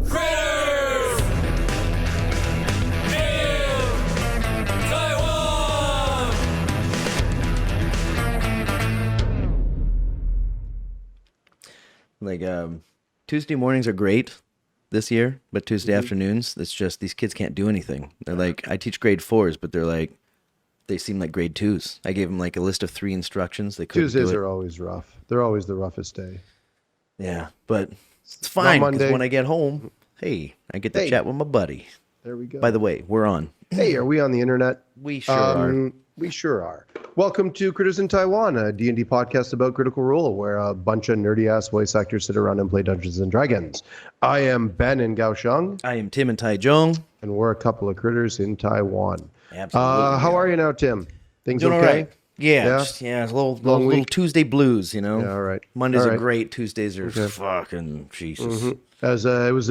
Critters in Taiwan. Like, Tuesday mornings are great this year, but Tuesday afternoons, it's just these kids can't do anything. They're like, I teach grade 4s, but they're like, they seem like grade 2s. I gave them like a list of 3 instructions. They couldn't Tuesdays do it. are always rough. They're always the roughest day. Yeah, but it's fine because Monday. when I get home, hey, I get to Hey. chat with my buddy. There we go. By the way, we're on. Hey, are we on the internet? We sure are. We sure are. Welcome to Critters in Taiwan, a D&D podcast about Critical Role, where a bunch of nerdy-ass voice actors sit around and play Dungeons & Dragons. I am Ben in Kaohsiung, I am Tim and Taichung. and we're a couple of critters in Taiwan. Absolutely. How are you now, Tim? Things Doing okay? all right. Yeah, Yeah? just, it's a little Long little week? Tuesday blues, you know. Yeah, all right. Mondays All are right. great. Tuesdays are fucking Jesus. There was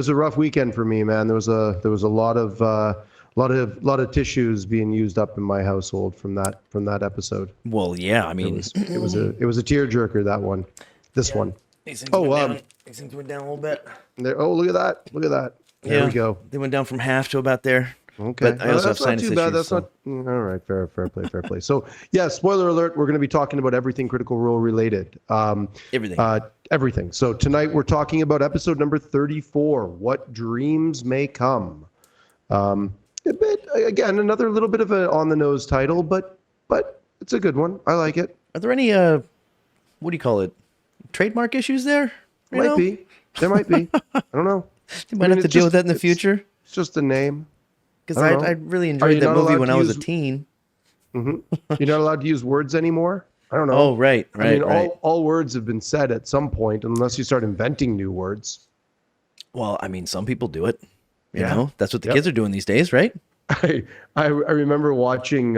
a rough weekend for me, man. There was a lot of tissues being used up in my household from that episode. Well, yeah, I mean, It was a tearjerker, that one. This one. these things Oh, went down. These things went down a little bit. There, oh, look at that. Look at that. There we go. They went down from half to about there. Okay. But I also have that's not sinus too bad. issues, That's so- not all right. Fair play. So, yeah, spoiler alert, we're going to be talking about everything Critical Role related. Everything. Everything. So tonight we're talking about episode number 34, What Dreams May Come. A bit, again, another little bit of an on-the-nose title, but it's a good one. I like it. Are there any what do you call it? Trademark issues there? You know? Might be. There might be. I don't know. You might I mean, have to it's deal with just- that in the future. It's just a name. Because I don't know. I really Are enjoyed you that not movie allowed when to I was a use- teen. You're not allowed to use words anymore? I don't know. Oh, right. I mean, right. all words have been said at some point, unless you start inventing new words. Well, I mean, some people do it. You Yeah. know, that's what the Yep. kids are doing these days, right? I remember watching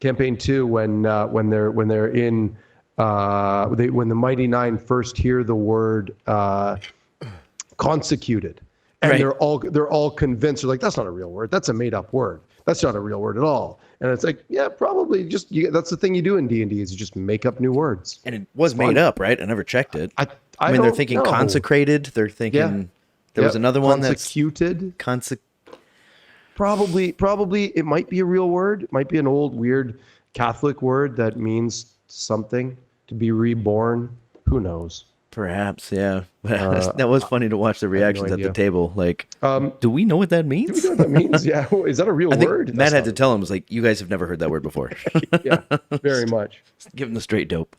campaign 2 when they're in when the Mighty Nine first hear the word consecuted, and Right. they're all convinced. They're like, that's not a real word. That's a made up word. That's not a real word at all. And it's like, yeah, probably that's the thing you do in D&D is you just make up new words. And it was made up, right? I never checked it. I mean, they're don't thinking know. consecrated. They're thinking there was another one that's consecuted. consec. Probably it might be a real word. It might be an old weird Catholic word that means something, to be reborn. Who knows? Perhaps, yeah. That was funny to watch the reactions at the idea. table. Like, do we know what that means? You know what that means? Yeah. Is that a real I think word? Matt had to tell him, was like, you guys have never heard that word before. Yeah, very much. Give him the straight dope.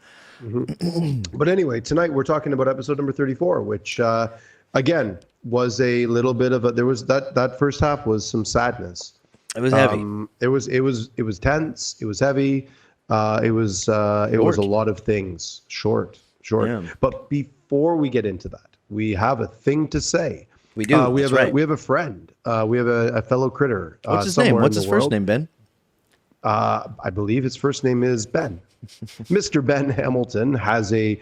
But anyway, tonight we're talking about episode number 34, which again was a little bit of that first half was some sadness. It was heavy. It was tense. It was heavy. It was a lot of things. Short. Yeah. But before we get into that, we have a thing to say. We do. We That's have right. we have a friend. We have a fellow critter. What's his name? somewhere in What's the his first world. name, Ben? I believe his first name is Ben. Mr. Ben Hamilton has a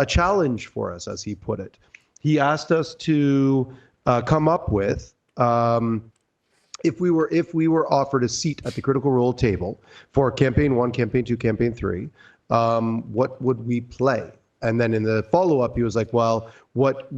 challenge for us, as he put it. He asked us to come up with if we were offered a seat at the Critical Role table for campaign 1, campaign 2, campaign 3, what would we play? And then in the follow-up, he was like, well, what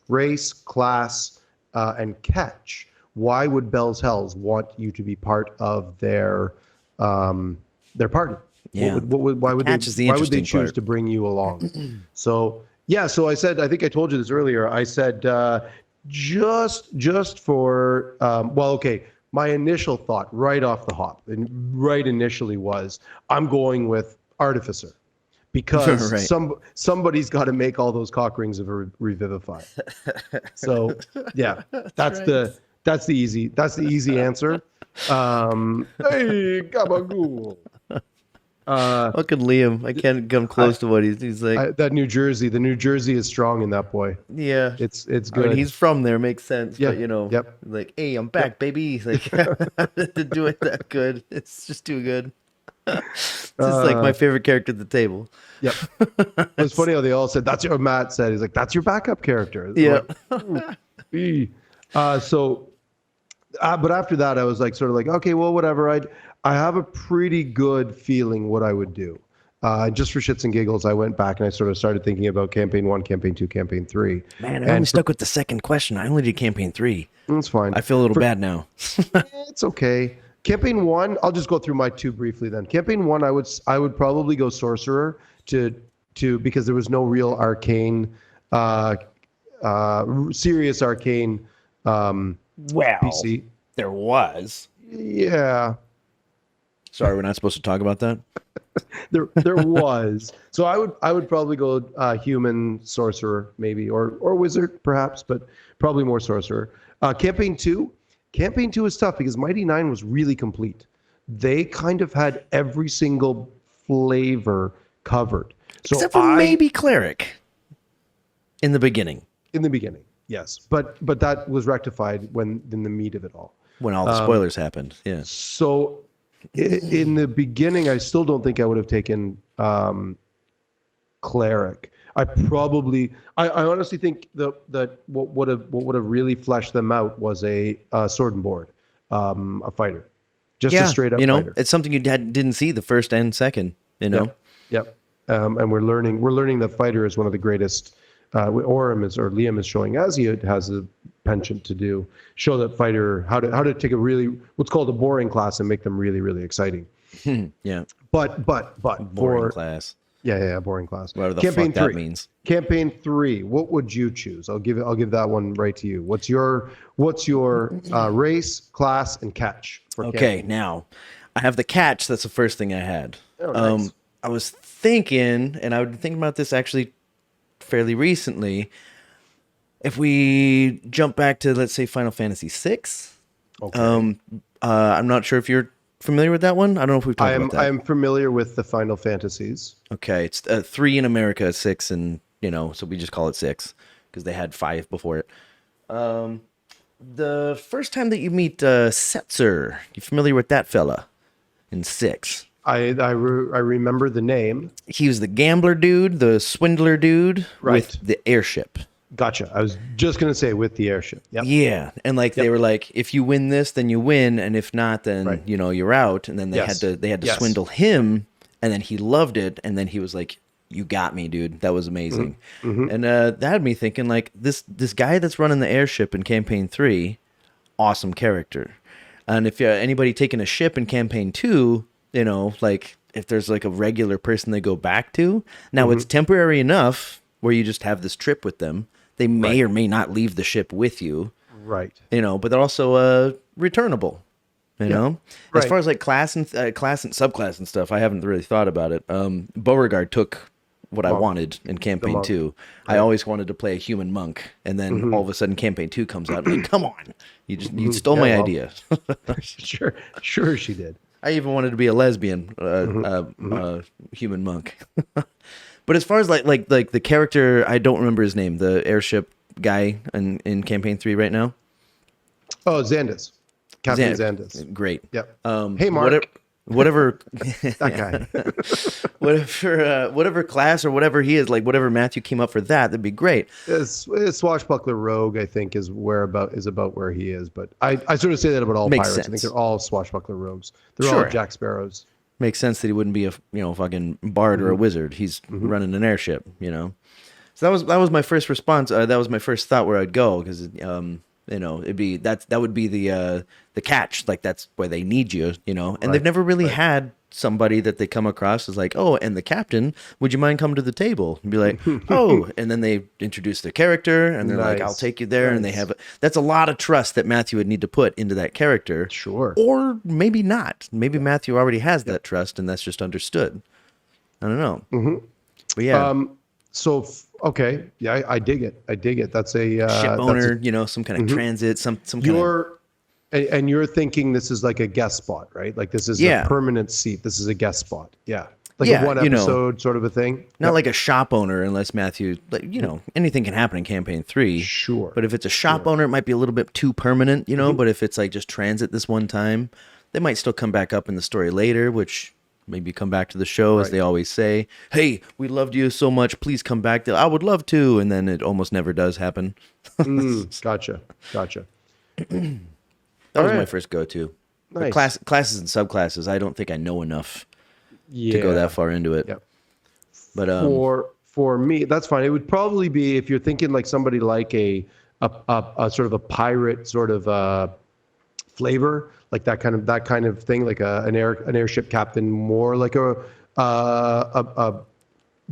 race, class, and catch? Why would Bell's Hells want you to be part of their party? Yeah. Why would Catch is the they interesting choose part. to bring you along? So I said, I think I told you this earlier. I said just for okay. My initial thought right off the hop and right initially was I'm going with Artificer. Because Right. somebody's got to make all those cock rings of a revivify. So yeah, that's the easy answer. Hey, gabagool. Fucking Liam. I can't come close to what he's like. The New Jersey is strong in that boy. Yeah. It's I good. mean, he's from there, makes sense. Yeah, But, you know, yep. like, hey, I'm back, baby. He's like, to do it that good. It's just too good. It's just like my favorite character at the table. Yep. It's funny how they all said that's what Matt said. He's like, that's your backup character. Yeah. Like, but after that, I was like, sort of like, okay, well, whatever. I have a pretty good feeling what I would do. Just for shits and giggles, I went back and I sort of started thinking about campaign 1, campaign 2, campaign 3. Man, I And only stuck with the second question. I only did campaign 3. It's fine. I feel a little bad now. It's okay. Campaign 1, I'll just go through my 2 briefly then. Campaign 1, I would probably go sorcerer to because there was no real arcane, serious arcane PC. There was. Yeah, Sorry, we're not supposed to talk about that. there was. So I would probably go human sorcerer maybe or wizard perhaps, but probably more sorcerer. Campaign 2 is tough because Mighty Nine was really complete. They kind of had every single flavor covered. So Except for maybe cleric in the beginning. In the beginning, yes, but that was rectified when in the meat of it all. When all the spoilers happened, yeah. So in the beginning, I still don't think I would have taken cleric. I honestly think that what would have really fleshed them out was a sword and board, a fighter, just a straight up fighter. It's something you didn't see the first and second. Yep. And we're learning that fighter is one of the greatest. Liam is showing, as he has a penchant to do, show that fighter how to take a really what's called a boring class and make them really really exciting. Yeah. But Boring class. Yeah, boring class. Whatever the Campaign fuck 3. that means. Campaign 3. What would you choose? I'll give that one right to you. What's your race, class, and catch for campaign? Now I have the catch. That's the first thing I had. Oh, nice. I was thinking, and I would think about this actually fairly recently. If we jump back to, let's say, Final Fantasy VI. Okay. I'm not sure if you're familiar with that one. I don't know if we've talked about that. I am familiar with the Final Fantasies. Okay, it's 3 in America, 6 and so we just call it 6 because they had 5 before it. The first time that you meet Setzer, you familiar with that fella in 6? I remember the name. He was the gambler dude, the swindler dude with the airship. Gotcha. I was just gonna say with the airship. Yep. Yeah, and they were like, if you win this, then you win, and if not, then you're out. And then they had to swindle him, and then he loved it, and then he was like, "You got me, dude. That was amazing." Mm-hmm. And that had me thinking, like, this guy that's running the airship in campaign 3, awesome character. And if anybody taking a ship in campaign 2, like if there's like a regular person they go back to, now it's temporary enough where you just have this trip with them. They may or may not leave the ship with you. Right. But they're also returnable. As far as like class and subclass and stuff, I haven't really thought about it. Beauregard took what I wanted in campaign 2. Right. I always wanted to play a human monk, and then all of a sudden campaign 2 comes out. Like, come on, you stole my idea. Sure she did. I even wanted to be a lesbian human monk. But as far as like the character, I don't remember his name, the airship guy in campaign 3 right now. Oh, Xandus. Captain Xandus. Great. Yep. Hey, Mark. Whatever that guy. whatever class or whatever he is, like whatever Matthew came up for that'd be great. Swashbuckler rogue, I think, is about where he is. But I sort of say that about all pirates. I think they're all swashbuckler rogues. They're all Jack Sparrows. Makes sense that he wouldn't be a fucking bard or a wizard. He's running an airship, So that was my first response. That was my first thought where I'd go because it'd be that would be the catch. Like that's where they need you, And they've never really had somebody that they come across as like, oh, and the captain, would you mind coming to the table? And be like, oh, and then they introduce their character and they're like, I'll take you there. And they have that's a lot of trust that Matthew would need to put into that character. Sure. Or maybe not. Maybe Matthew already has that trust and that's just understood. I don't know. Mm-hmm. But yeah. Okay. Yeah, I dig it. That's a ship owner, some kind of transit, some kind of. And you're thinking this is like a guest spot, right? Like this is a permanent seat. This is a guest spot. Yeah. Like a one episode sort of a thing. Not like a shop owner, unless Matthew, anything can happen in campaign 3. Sure. But if it's a shop owner, it might be a little bit too permanent, But if it's like just transit this one time, they might still come back up in the story later, which maybe come back to the show, as they always say. Hey, we loved you so much. Please come back. I would love to. And then it almost never does happen. Gotcha. That was my first go-to. Nice. Classes and subclasses, I don't think I know enough to go that far into it. Yep. But For me, that's fine. It would probably be if you're thinking like somebody like a sort of a pirate sort of flavor, like that kind of thing, like an airship captain, more like a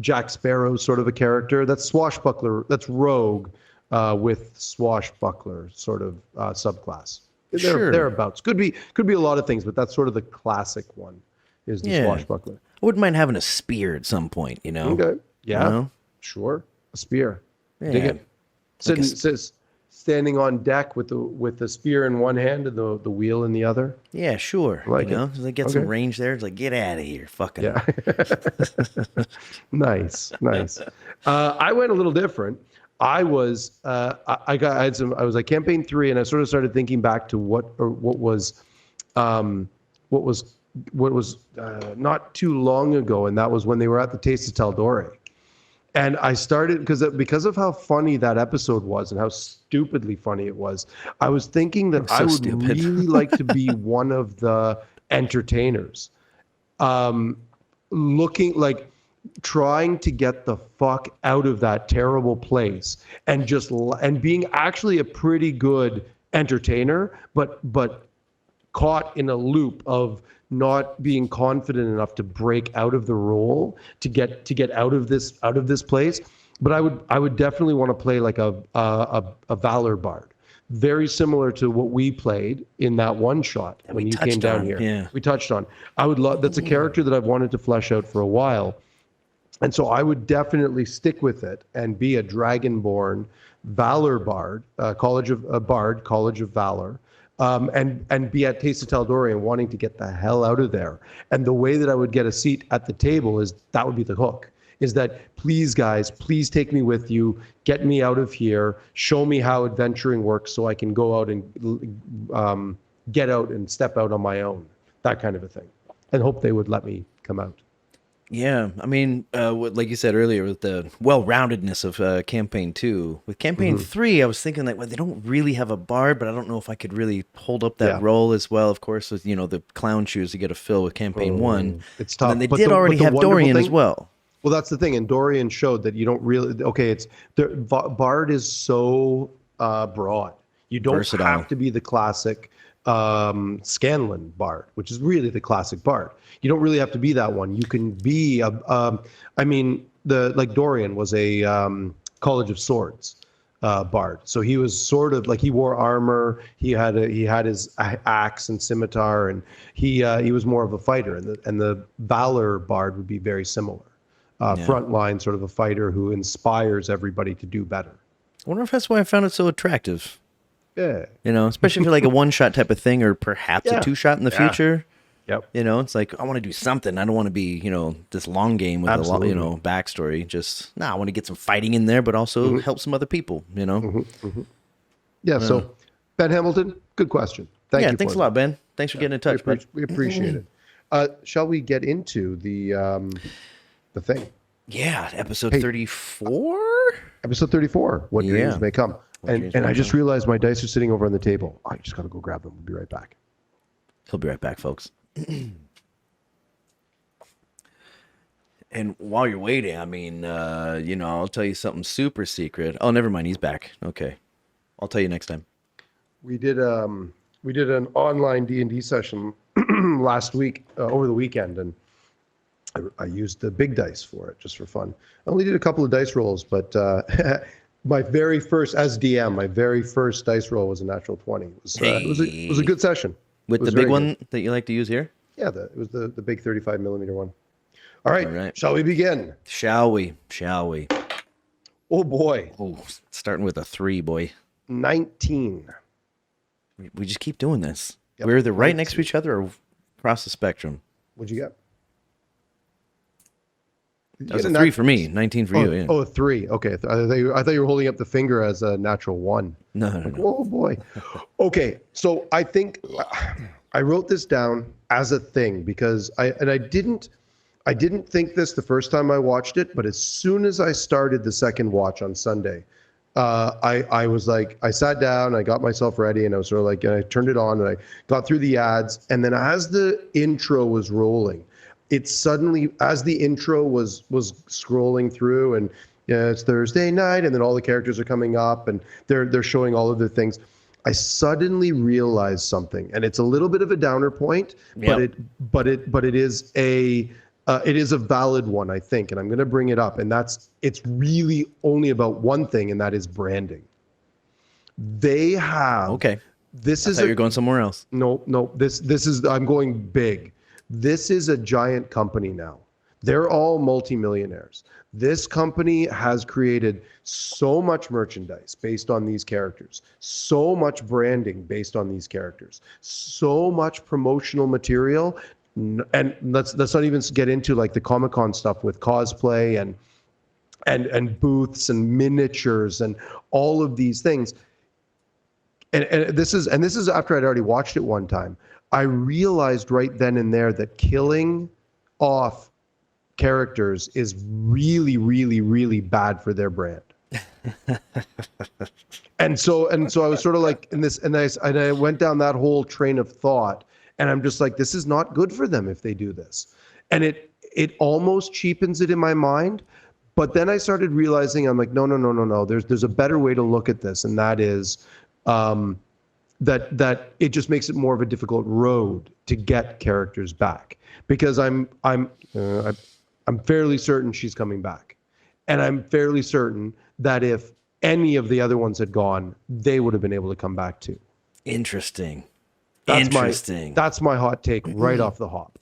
Jack Sparrow sort of a character. That's swashbuckler. That's rogue with swashbuckler sort of subclass. Sure. Thereabouts. Could be a lot of things, but that's sort of the classic one. Is the swashbuckler. I wouldn't mind having a spear at some point, you know. Okay. Yeah. You know? Sure. A spear. Yeah. Dig it. Standing on deck with the spear in one hand and the wheel in the other. Yeah, sure. Like you know, it. Just, like, get some range there. It's like, get out of here, fucking. Yeah. Nice. I went a little different. I was like campaign 3, and I sort of started thinking back to what was not too long ago, and that was when they were at the Taste of Taldore. And I started because of how funny that episode was and how stupidly funny it was. I was thinking that I would really like to be one of the entertainers, looking like trying to get the fuck out of that terrible place and being actually a pretty good entertainer, but caught in a loop of not being confident enough to break out of the role to get out of this place. But I would definitely want to play like a Valor Bard, very similar to what we played in that one shot when you came down here. Yeah. We touched on. I would love. That's a character that I've wanted to flesh out for a while, and so I would definitely stick with it and be a Dragonborn Valor Bard, College of Valor. And be at Taste of Taldore and wanting to get the hell out of there. And the way that I would get a seat at the table that would be the hook. Is that, please guys, please take me with you, get me out of here, show me how adventuring works so I can go out and get out and step out on my own, that kind of a thing. And hope they would let me come out. Yeah, I mean, like you said earlier, with the well-roundedness of campaign 2. With campaign 3, I was thinking like, well, they don't really have a bard, but I don't know if I could really hold up that role as well. Of course, with the clown shoes you get to fill with campaign 1. It's tough. And then they did already have Dorian as well. Well, that's the thing, and Dorian showed that you don't really. Okay, bard is so broad. You don't have to be the classic Scanlan Bard, which is really the classic Bard. You don't really have to be that one. You can be like Dorian was a College of Swords Bard. So he was sort of like, he wore armor. He had his axe and scimitar, and he was more of a fighter. And the Valor Bard would be very similar. Frontline sort of a fighter who inspires everybody to do better. I wonder if that's why I found it so attractive. Yeah. Especially for like a one-shot type of thing, or perhaps a two-shot in the future. Yep. It's like, I want to do something. I don't want to be, this long game with Absolutely. a lot, backstory. Just, I want to get some fighting in there, but also help some other people, Yeah. So, Ben Hamilton, good question. Thank you. Thanks a lot, Ben. Thanks for getting in touch, bud. We appreciate it. Shall we get into the thing? Yeah, episode 34? Episode 34, What Dreams May Come. And I just realized my dice are sitting over on the table. I just got to go grab them. We'll be right back. He'll be right back, folks. And while you're waiting, I mean, I'll tell you something super secret. Oh, never mind. He's back. Okay. I'll tell you next time. We did an online D&D session last week, over the weekend, and I used the big dice for it just for fun. I only did a couple of dice rolls, but my very first, as DM, my very first dice roll was a natural 20. It was a good session. With the big one that you like to use here? Yeah, it was the big 35 millimeter one. All right. Shall we begin? Shall we? Oh, boy. Oh, starting with a 3, boy. 19. We just keep doing this. Yep. We're either right next to each other or across the spectrum. What'd you get? That was a 3 for me, 19 for you. Yeah. Oh, 3. Okay. I thought you were holding up the finger as a natural 1. No. Oh, boy. Okay. So I think I wrote this down as a thing because I didn't think this the first time I watched it, but as soon as I started the second watch on Sunday, I was like, I sat down, I got myself ready, and I was sort of like, and I turned it on and I got through the ads. And then as the intro was rolling, it suddenly, as the intro was scrolling through, and it's Thursday night, and then all the characters are coming up, and they're showing all of their things. I suddenly realized something, and it's a little bit of a downer point, Yep. but it is a valid one, I think, and I'm going to bring it up, and it's really only about one thing, and that is branding. They have Okay. This I is thought you were going somewhere else. no. This is I'm going big. This is a giant company now. They're all multimillionaires. This company has created so much merchandise based on these characters, so much branding based on these characters, so much promotional material. And let's not even get into like the Comic-Con stuff with cosplay and booths and miniatures and all of these things. And this is after I'd already watched it one time. I realized right then and there that killing off characters is really, really, really bad for their brand. and so I was sort of like in this, and I went down that whole train of thought, and I'm just like, this is not good for them if they do this. And it almost cheapens it in my mind. But then I started realizing, I'm like, no. There's a better way to look at this, and that is that it just makes it more of a difficult road to get characters back, because I'm fairly certain she's coming back, and I'm fairly certain that if any of the other ones had gone, they would have been able to come back too. Interesting. That's my hot take right off the hop.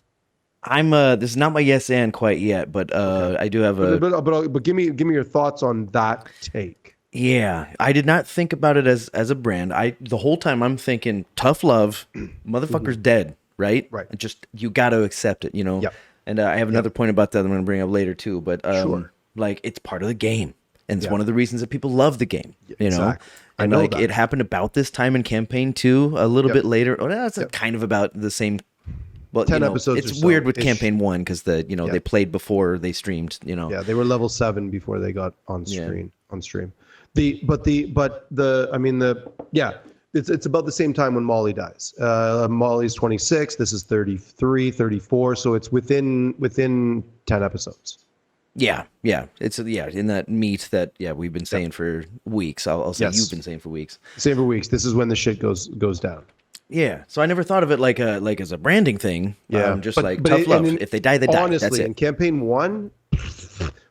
I'm this is not my yes and quite yet, but I do have a But give me your thoughts on that take. Yeah, I did not think about it as a brand. The whole time I'm thinking tough love, motherfucker's dead, right? Right. Just you got to accept it, you know. Yep. And I have another point about that I'm going to bring up later too. But Sure. like it's part of the game, and it's Yeah. one of the reasons that people love the game. You know, Exactly. I and know like that. it happened about this time in campaign 2, a little Yep. bit later. Oh, that's kind of about the same. Well, 10 you know, episodes It's or so weird with ish. campaign 1 because they played before they streamed. You know. Yeah, they were level 7 before they got on stream. It's about the same time when Molly dies. Molly's 26, this is 33, 34, so it's within 10 episodes. Yeah. It's in that meat that we've been saying for weeks. I'll say Yes. you've been saying for weeks. Same for weeks. This is when the shit goes down. Yeah. So I never thought of it like as a branding thing. Yeah. Just But like tough love. If they die, they die. Honestly, That's it. in campaign 1,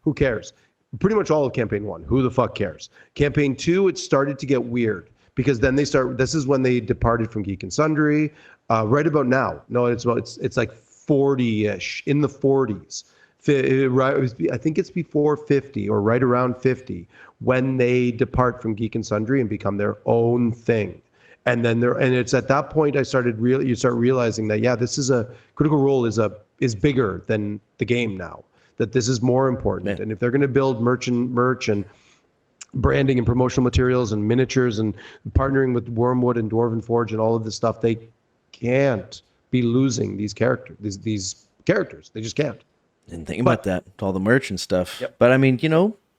who cares? Pretty much all of campaign 1. Who the fuck cares? Campaign 2, it started to get weird because then this is when they departed from Geek and Sundry. Right about now. No, it's like 40-ish, in the 40s. I think it's before 50 or right around 50 when they depart from Geek and Sundry and become their own thing. And then it's at that point you start realizing that this is a Critical Role is bigger than the game now. That this is more important. And if they're going to build merch and branding and promotional materials and miniatures and partnering with Wormwood and Dwarven Forge and all of this stuff, they can't be losing these characters. These characters, they just can't. Didn't think about that. All the merch and stuff. Yep. But I mean,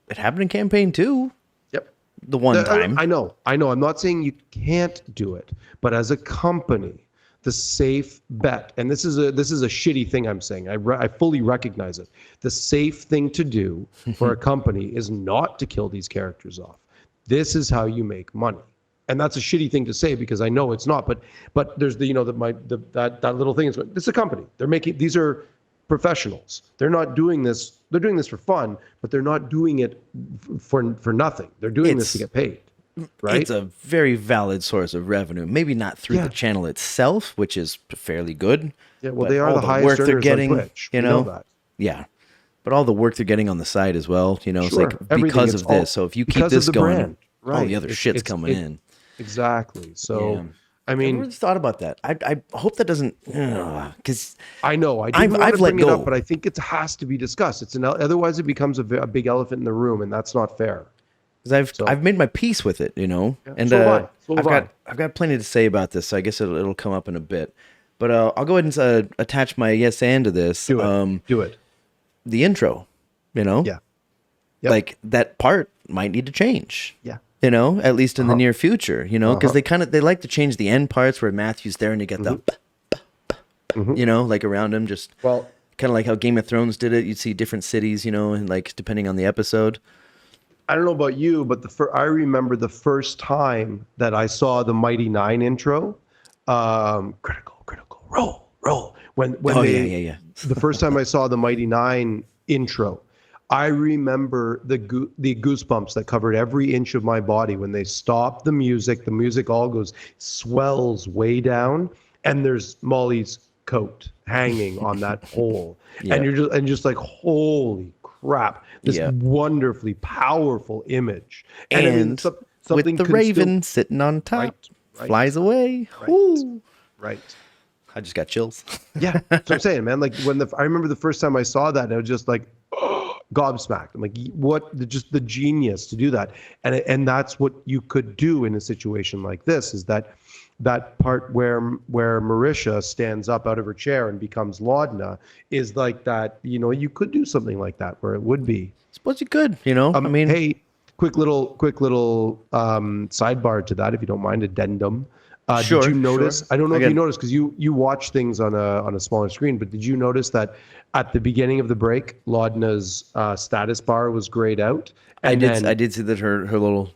it happened in campaign 2. Yep. The one time. I know. I'm not saying you can't do it, but as a company, the safe bet, and this is a shitty thing I'm saying. I fully recognize it. The safe thing to do for a company is not to kill these characters off. This is how you make money, and that's a shitty thing to say because I know it's not. But there's that little thing is this is a company. These are professionals. They're not doing this. They're doing this for fun, but they're not doing it for nothing. They're doing this to get paid. Right? It's a very valid source of revenue. Maybe not through the channel itself, which is fairly good. Yeah, well, but they are all the highest work they're earners getting, on Twitch. you We know that. Yeah, but all the work they're getting on the side as well. It's Sure. like Everything, because it's of this. all- So if you keep because of this the going, brand. all Right. the other shit's coming in. Exactly. So, Yeah. I I mean, never really thought about that. I hope that doesn't, because I know I I've didn't want to let bring it go. up, but I think it has to be discussed. Otherwise it becomes a big elephant in the room, and that's not fair. I've made my peace with it, and So have I. So have I. I've got plenty to say about this. So I guess it'll come up in a bit. But I'll go ahead and attach my yes and to this. Do it. Do it. The intro, Yeah. Yep. like that part might need to change. Yeah. At least in the near future, because they like to change the end parts where Matthew's there and you get the, like around him just. Well, Kind of like how Game of Thrones did it. You'd see different cities, and like depending on the episode. I don't know about you, but I remember the first time that I saw the Mighty Nine intro. Critical, roll. When Yeah. The first time I saw the Mighty Nine intro, I remember the goosebumps that covered every inch of my body when they stopped the music. The music all swells way down, and there's Molly's coat hanging on that pole, and you're just like, holy crap! This wonderfully powerful image, and I mean, something with the raven sitting on top, flies away. Right. I just got chills. Yeah, that's what I'm saying, man. Like I remember the first time I saw that, and I was just like, gobsmacked. I'm like, what? Just the genius to do that, and that's what you could do in a situation like this. Is that part where Marisha stands up out of her chair and becomes Laudna is like that. You could do something like that where it would be. I suppose you could. I mean, hey, quick little sidebar to that, if you don't mind, addendum. Sure, did you notice? Sure. I don't know if you noticed because you watch things on a smaller screen, but did you notice that at the beginning of the break, Laudna's status bar was grayed out? And I did see that her little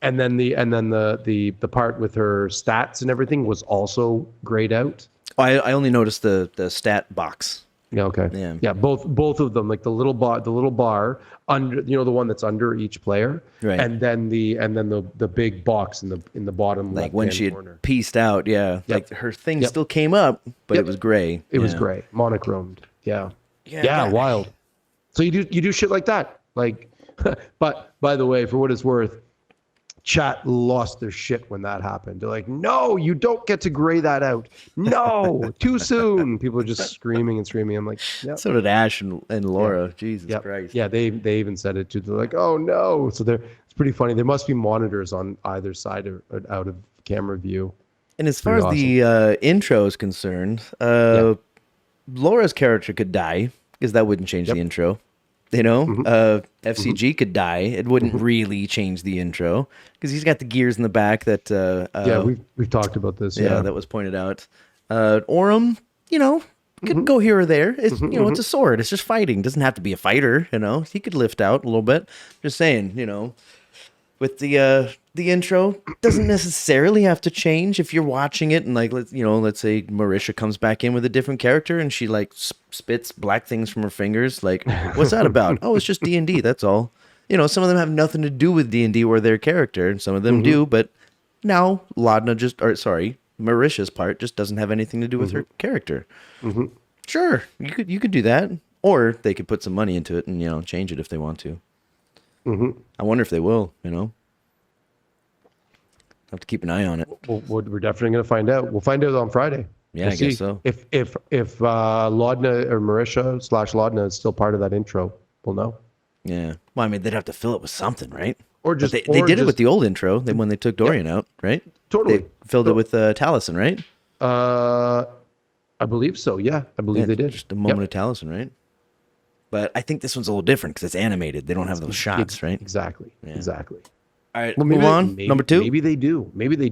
And then the part with her stats and everything was also grayed out. I only noticed the stat box. Yeah. Okay. Yeah. Both of them, like the little bar under, the one that's under each player, right? And then the big box in the bottom, like when she had corner. Pieced out. Yeah. Yep. Like her thing still came up, but it was gray. It was gray, monochromed. Yeah. Wild. So you do shit like that, like. But by the way, for what it's worth, chat lost their shit when that happened. They're like, no, you don't get to gray that out. No, too soon. People are just screaming and screaming. I'm like, yep. So did Ash and Laura. Yeah. Jesus Christ. Yeah, they even said it too. They're like, oh no. So it's pretty funny. There must be monitors on either side or out of camera view. And as far as the intro is concerned, Laura's character could die because that wouldn't change the intro. FCG could die. It wouldn't really change the intro because he's got the gears in the back that. We've talked about this. That was pointed out. Orem, could go here or there. It's it's a sword. It's just fighting. It doesn't have to be a fighter. He could lift out a little bit. Just saying. With the intro, doesn't necessarily have to change if you're watching it and like let's say Marisha comes back in with a different character and she like spits black things from her fingers. Like, what's that about? Oh, it's just D&D. That's all. Some of them have nothing to do with D&D or their character, and some of them do. But now Marisha's part just doesn't have anything to do with her character. Sure, you could do that, or they could put some money into it and change it if they want to. I wonder if they will, have to keep an eye on it. We're definitely going to find out. We'll find out on Friday. Yeah, I guess so. If Laudna or Marisha / Laudna is still part of that intro, we'll know. Yeah. Well, I mean, they'd have to fill it with something, right? Or just they did it with the old intro when they took Dorian out, right? Totally. They filled it with Taliesin, right? I believe so. Yeah, I believe they did. Just a moment of Taliesin, right? But I think this one's a little different because it's animated. They don't have those shots, right? Exactly. Yeah. Exactly. All right, move on. Number 2. Maybe they do. Maybe they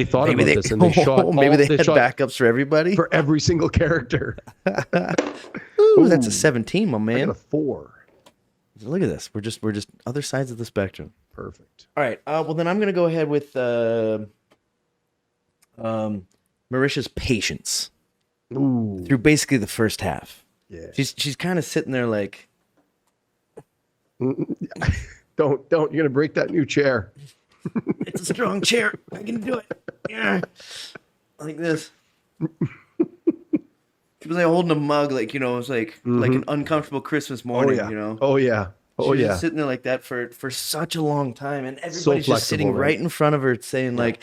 thought about this and they shot. Maybe they had backups for everybody, for every single character. Ooh, that's a 17, my man. I got a 4. Look at this. We're just other sides of the spectrum. Perfect. All right. Well, then I'm gonna go ahead with Marisha's patience. Ooh. Through basically the first half. Yeah. She's kind of sitting there like. Don't. You're going to break that new chair. It's a strong chair. I can do it. Yeah. Like this. She was like holding a mug, like, it was like an uncomfortable Christmas morning, Oh, yeah. She was just sitting there like that for such a long time. And everybody's just sitting right in front of her saying, like,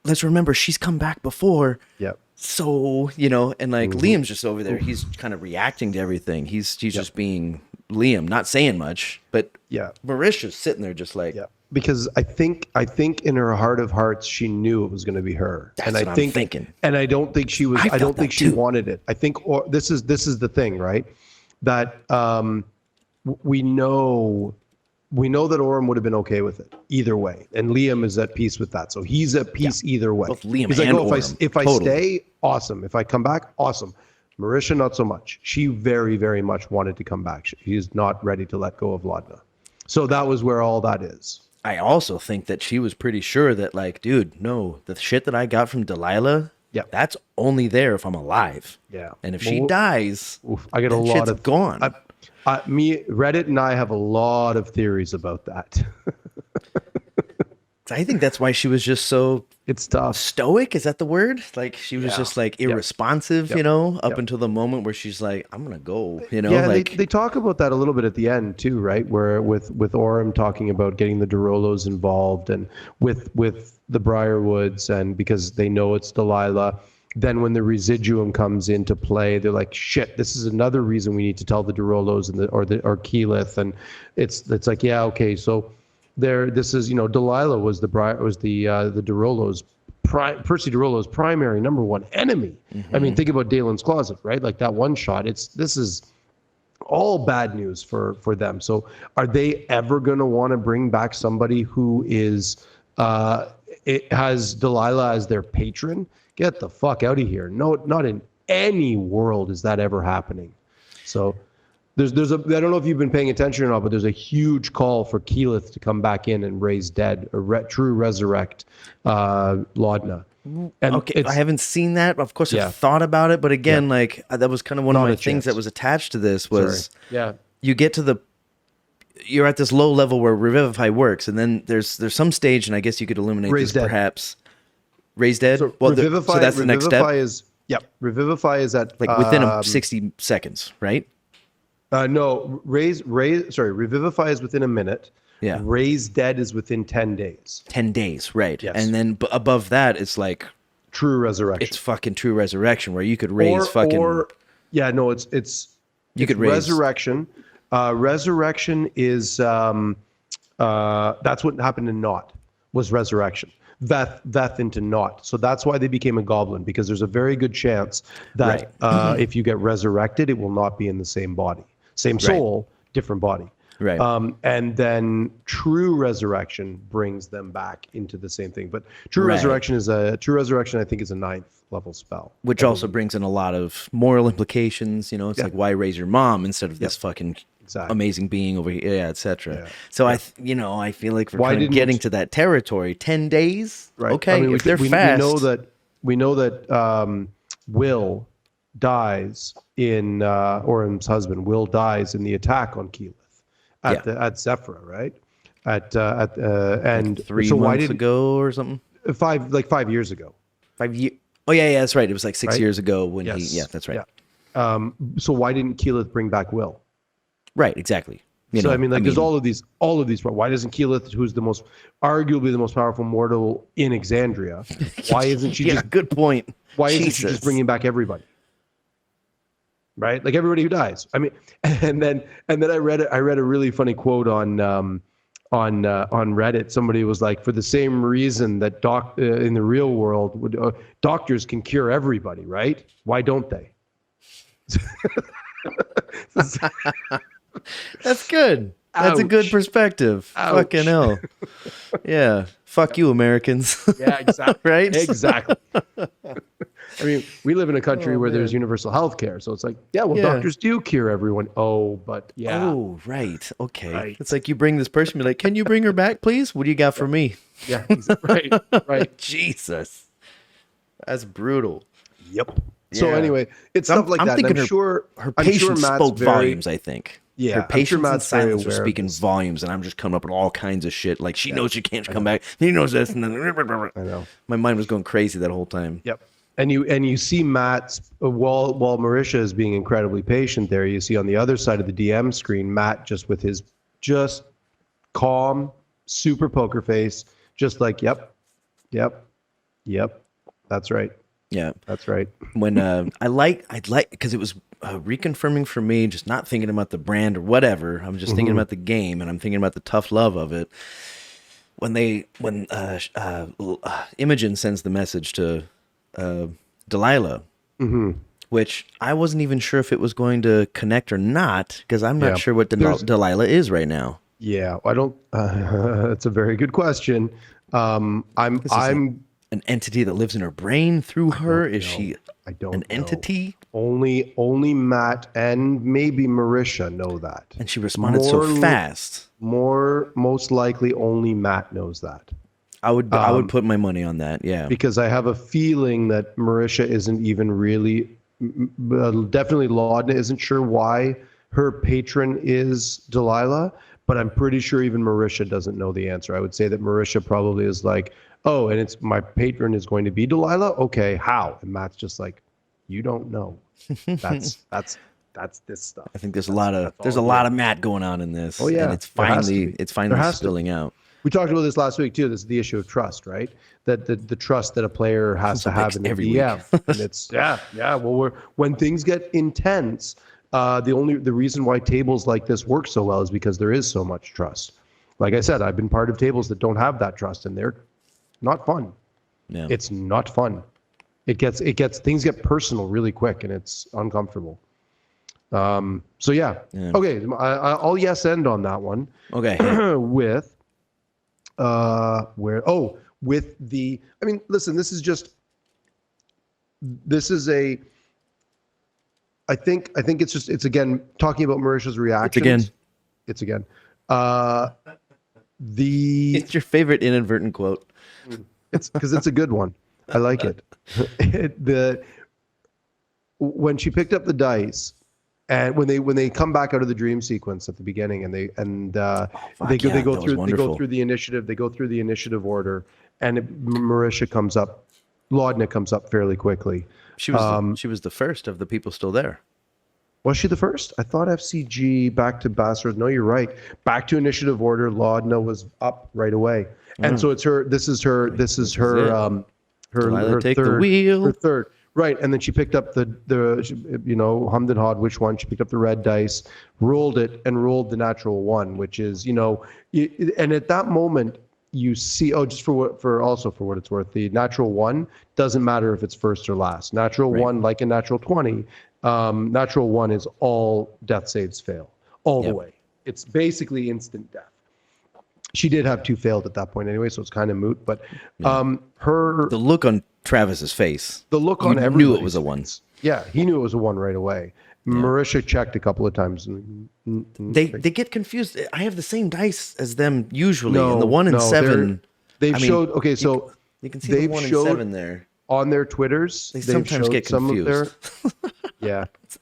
let's remember, she's come back before. Yep. So, and like Liam's just over there. He's kind of reacting to everything. He's just being Liam, not saying much, but Marisha's sitting there just like, because I think in her heart of hearts, she knew it was going to be her. That's what I'm thinking. And I don't think she was, I don't think she wanted it. I think, this is the thing, right? That, we know that Orem would have been okay with it either way, and Liam is at peace with that. So he's at peace either way. Both Liam he's and like, Orem. If I stay, awesome. If I come back, awesome. Marisha, not so much. She very, very much wanted to come back. She's not ready to let go of Ladna. So that was where all that is. I also think that she was pretty sure that, like, dude, no, the shit that I got from Delilah, that's only there if I'm alive. Yeah. And if she dies, I get a lot of gone. Reddit and I have a lot of theories about that. I think that's why she was just so it's tough. Stoic, is that the word? Like she was just like irresponsive, you know, up until the moment where she's like, I'm gonna go, you know. Yeah, like they talk about that a little bit at the end too, right? Where with Orem talking about getting the Derolos involved and with the Briarwoods, and because they know it's Delilah. Then when the residuum comes into play, they're like, shit, this is another reason we need to tell the Derolos and or Keyleth. And it's like, yeah, okay, so this is, you know, Delilah was the Derolos, Percy Derolo's primary number one enemy. I mean, think about Dalen's Closet, right? Like that one shot. This is all bad news for them. So are they ever going to want to bring back somebody who is it has Delilah as their patron? Get the fuck out of here. No, not in any world is that ever happening. So there's I don't know if you've been paying attention or not, but there's a huge call for Keyleth to come back in and raise dead or true resurrect Laudna. And okay, I haven't seen that. Of course, I've thought about it, but again, like that was kind of one of my things that was attached to this was you get to you're at this low level where Revivify works, and then there's some stage, and I guess you could illuminate raise this dead. Perhaps. Raise dead? So well, so that's the next step? Revivify is at... Like within 60 seconds, right? No, Revivify is within a minute. Yeah. Raise Dead is within 10 days. 10 days, right. Yes. And then above that, it's like... True Resurrection. It's fucking True Resurrection, where you could raise it's you could raise... Resurrection. Resurrection is... that's what happened in Naught, was Resurrection. Veth into Naught. So that's why they became a goblin, because there's a very good chance that if you get resurrected, it will not be in the same body. Same soul, different body. Right. And then true resurrection brings them back into the same thing. But true resurrection I think is a 9th level spell. Which also brings in a lot of moral implications, you know, it's like why raise your mom instead of this fucking amazing being over here, etc. So I feel like we're kind of getting to that territory. 10 days, right? Okay, I mean, if they're fast, we know that Will dies in Orem's husband. Will dies in the attack on Keyleth at Zephyra, right? And like 3 months ago or something. 5 years ago. 5 years. Oh yeah, that's right. It was like 6 years ago when he. Yeah, that's right. Yeah. So why didn't Keyleth bring back Will? Right, exactly. There's all of these. Why doesn't Keyleth, who's arguably the most powerful mortal in Exandria, why isn't she just? Good point. Why isn't she just bringing back everybody? Right, like everybody who dies. I mean, and then I read a really funny quote on Reddit. Somebody was like, for the same reason that in the real world, doctors can cure everybody, right? Why don't they? That's good. That's a good perspective. Ouch. Fucking hell. Yeah. Fuck you, Americans. Yeah, exactly. Right? Exactly. I mean, we live in a country where there's universal health care. So it's like, doctors do cure everyone. Oh, but yeah. Oh, right. Okay. Right. It's like you bring this person, be like, can you bring her back, please? What do you got for me? Yeah, exactly. Right. Jesus. That's brutal. Yep. So anyway, it's stuff like that. Thinking I'm sure her patience spoke volumes, I think. Yeah, her patience and silence were aware speaking volumes, and I'm just coming up with all kinds of shit. Like she knows she can't come back. He knows this, and then I know. My mind was going crazy that whole time. Yep. And you see Matt's while Marisha is being incredibly patient there. You see on the other side of the DM screen, Matt just with his calm, super poker face, just like yep, that's right. Yeah, that's right. When I'd like because it was reconfirming for me, just not thinking about the brand or whatever. I'm just thinking about the game, and I'm thinking about the tough love of it. When Imogen sends the message to Delilah, which I wasn't even sure if it was going to connect or not, because I'm not sure what Delilah is right now. Yeah, I don't. That's a very good question. I'm an entity that lives in her brain through her? Is she I don't an know. entity? Only Matt and maybe Marisha know that. And she responded so fast. Most likely only Matt knows that. I would put my money on that. Yeah. Because I have a feeling that Marisha isn't even really, definitely Laudna isn't sure why her patron is Delilah, but I'm pretty sure even Marisha doesn't know the answer. I would say that Marisha probably is like, oh, and it's my patron is going to be Delilah? Okay, how? And Matt's just like, you don't know. That's this stuff. I think there's a lot of Matt going on in this. Oh yeah, And it's finally spilling out. We talked about this last week too. This is the issue of trust, right? That the trust that a player has to have in the DM. And it's yeah. Well, when things get intense, the reason why tables like this work so well is because there is so much trust. Like I said, I've been part of tables that don't have that trust, and they're not fun. Yeah. It's not fun. Things get personal really quick, and it's uncomfortable. So yeah. Okay, I'll yes end on that one. Okay. With listen, I think it's again talking about Marisha's reactions. It's again it's your favorite inadvertent quote. It's because it's a good one. I like it. When she picked up the dice, and when they come back out of the dream sequence at the beginning, and they go through the initiative order, and Marisha comes up, Laudna comes up fairly quickly. She was the first of the people still there. Was she the first? I thought FCG back to Bastard. No, you're right. Back to initiative order. Laudna was up right away, and so it's her. This is her. Her take third, the wheel. Her third. Right, and then she picked up the hummed and hawed which one. She picked up the red dice, rolled it, and rolled the natural one, which is, and at that moment you see, just for what it's worth, the natural one doesn't matter if it's first or last. Natural one, like a natural 20, natural one is all death saves fail all the way. It's basically instant death. She did have 2 failed at that point anyway, so it's kind of moot. But the look on Travis's face, the look on everybody knew it was a 1. Yeah, he knew it was a 1 right away. Yeah. Marisha checked a couple of times. They get confused. I have the same dice as them usually, and the 1 and 7. You can see the 1 and 7 there on their Twitters. They sometimes get confused.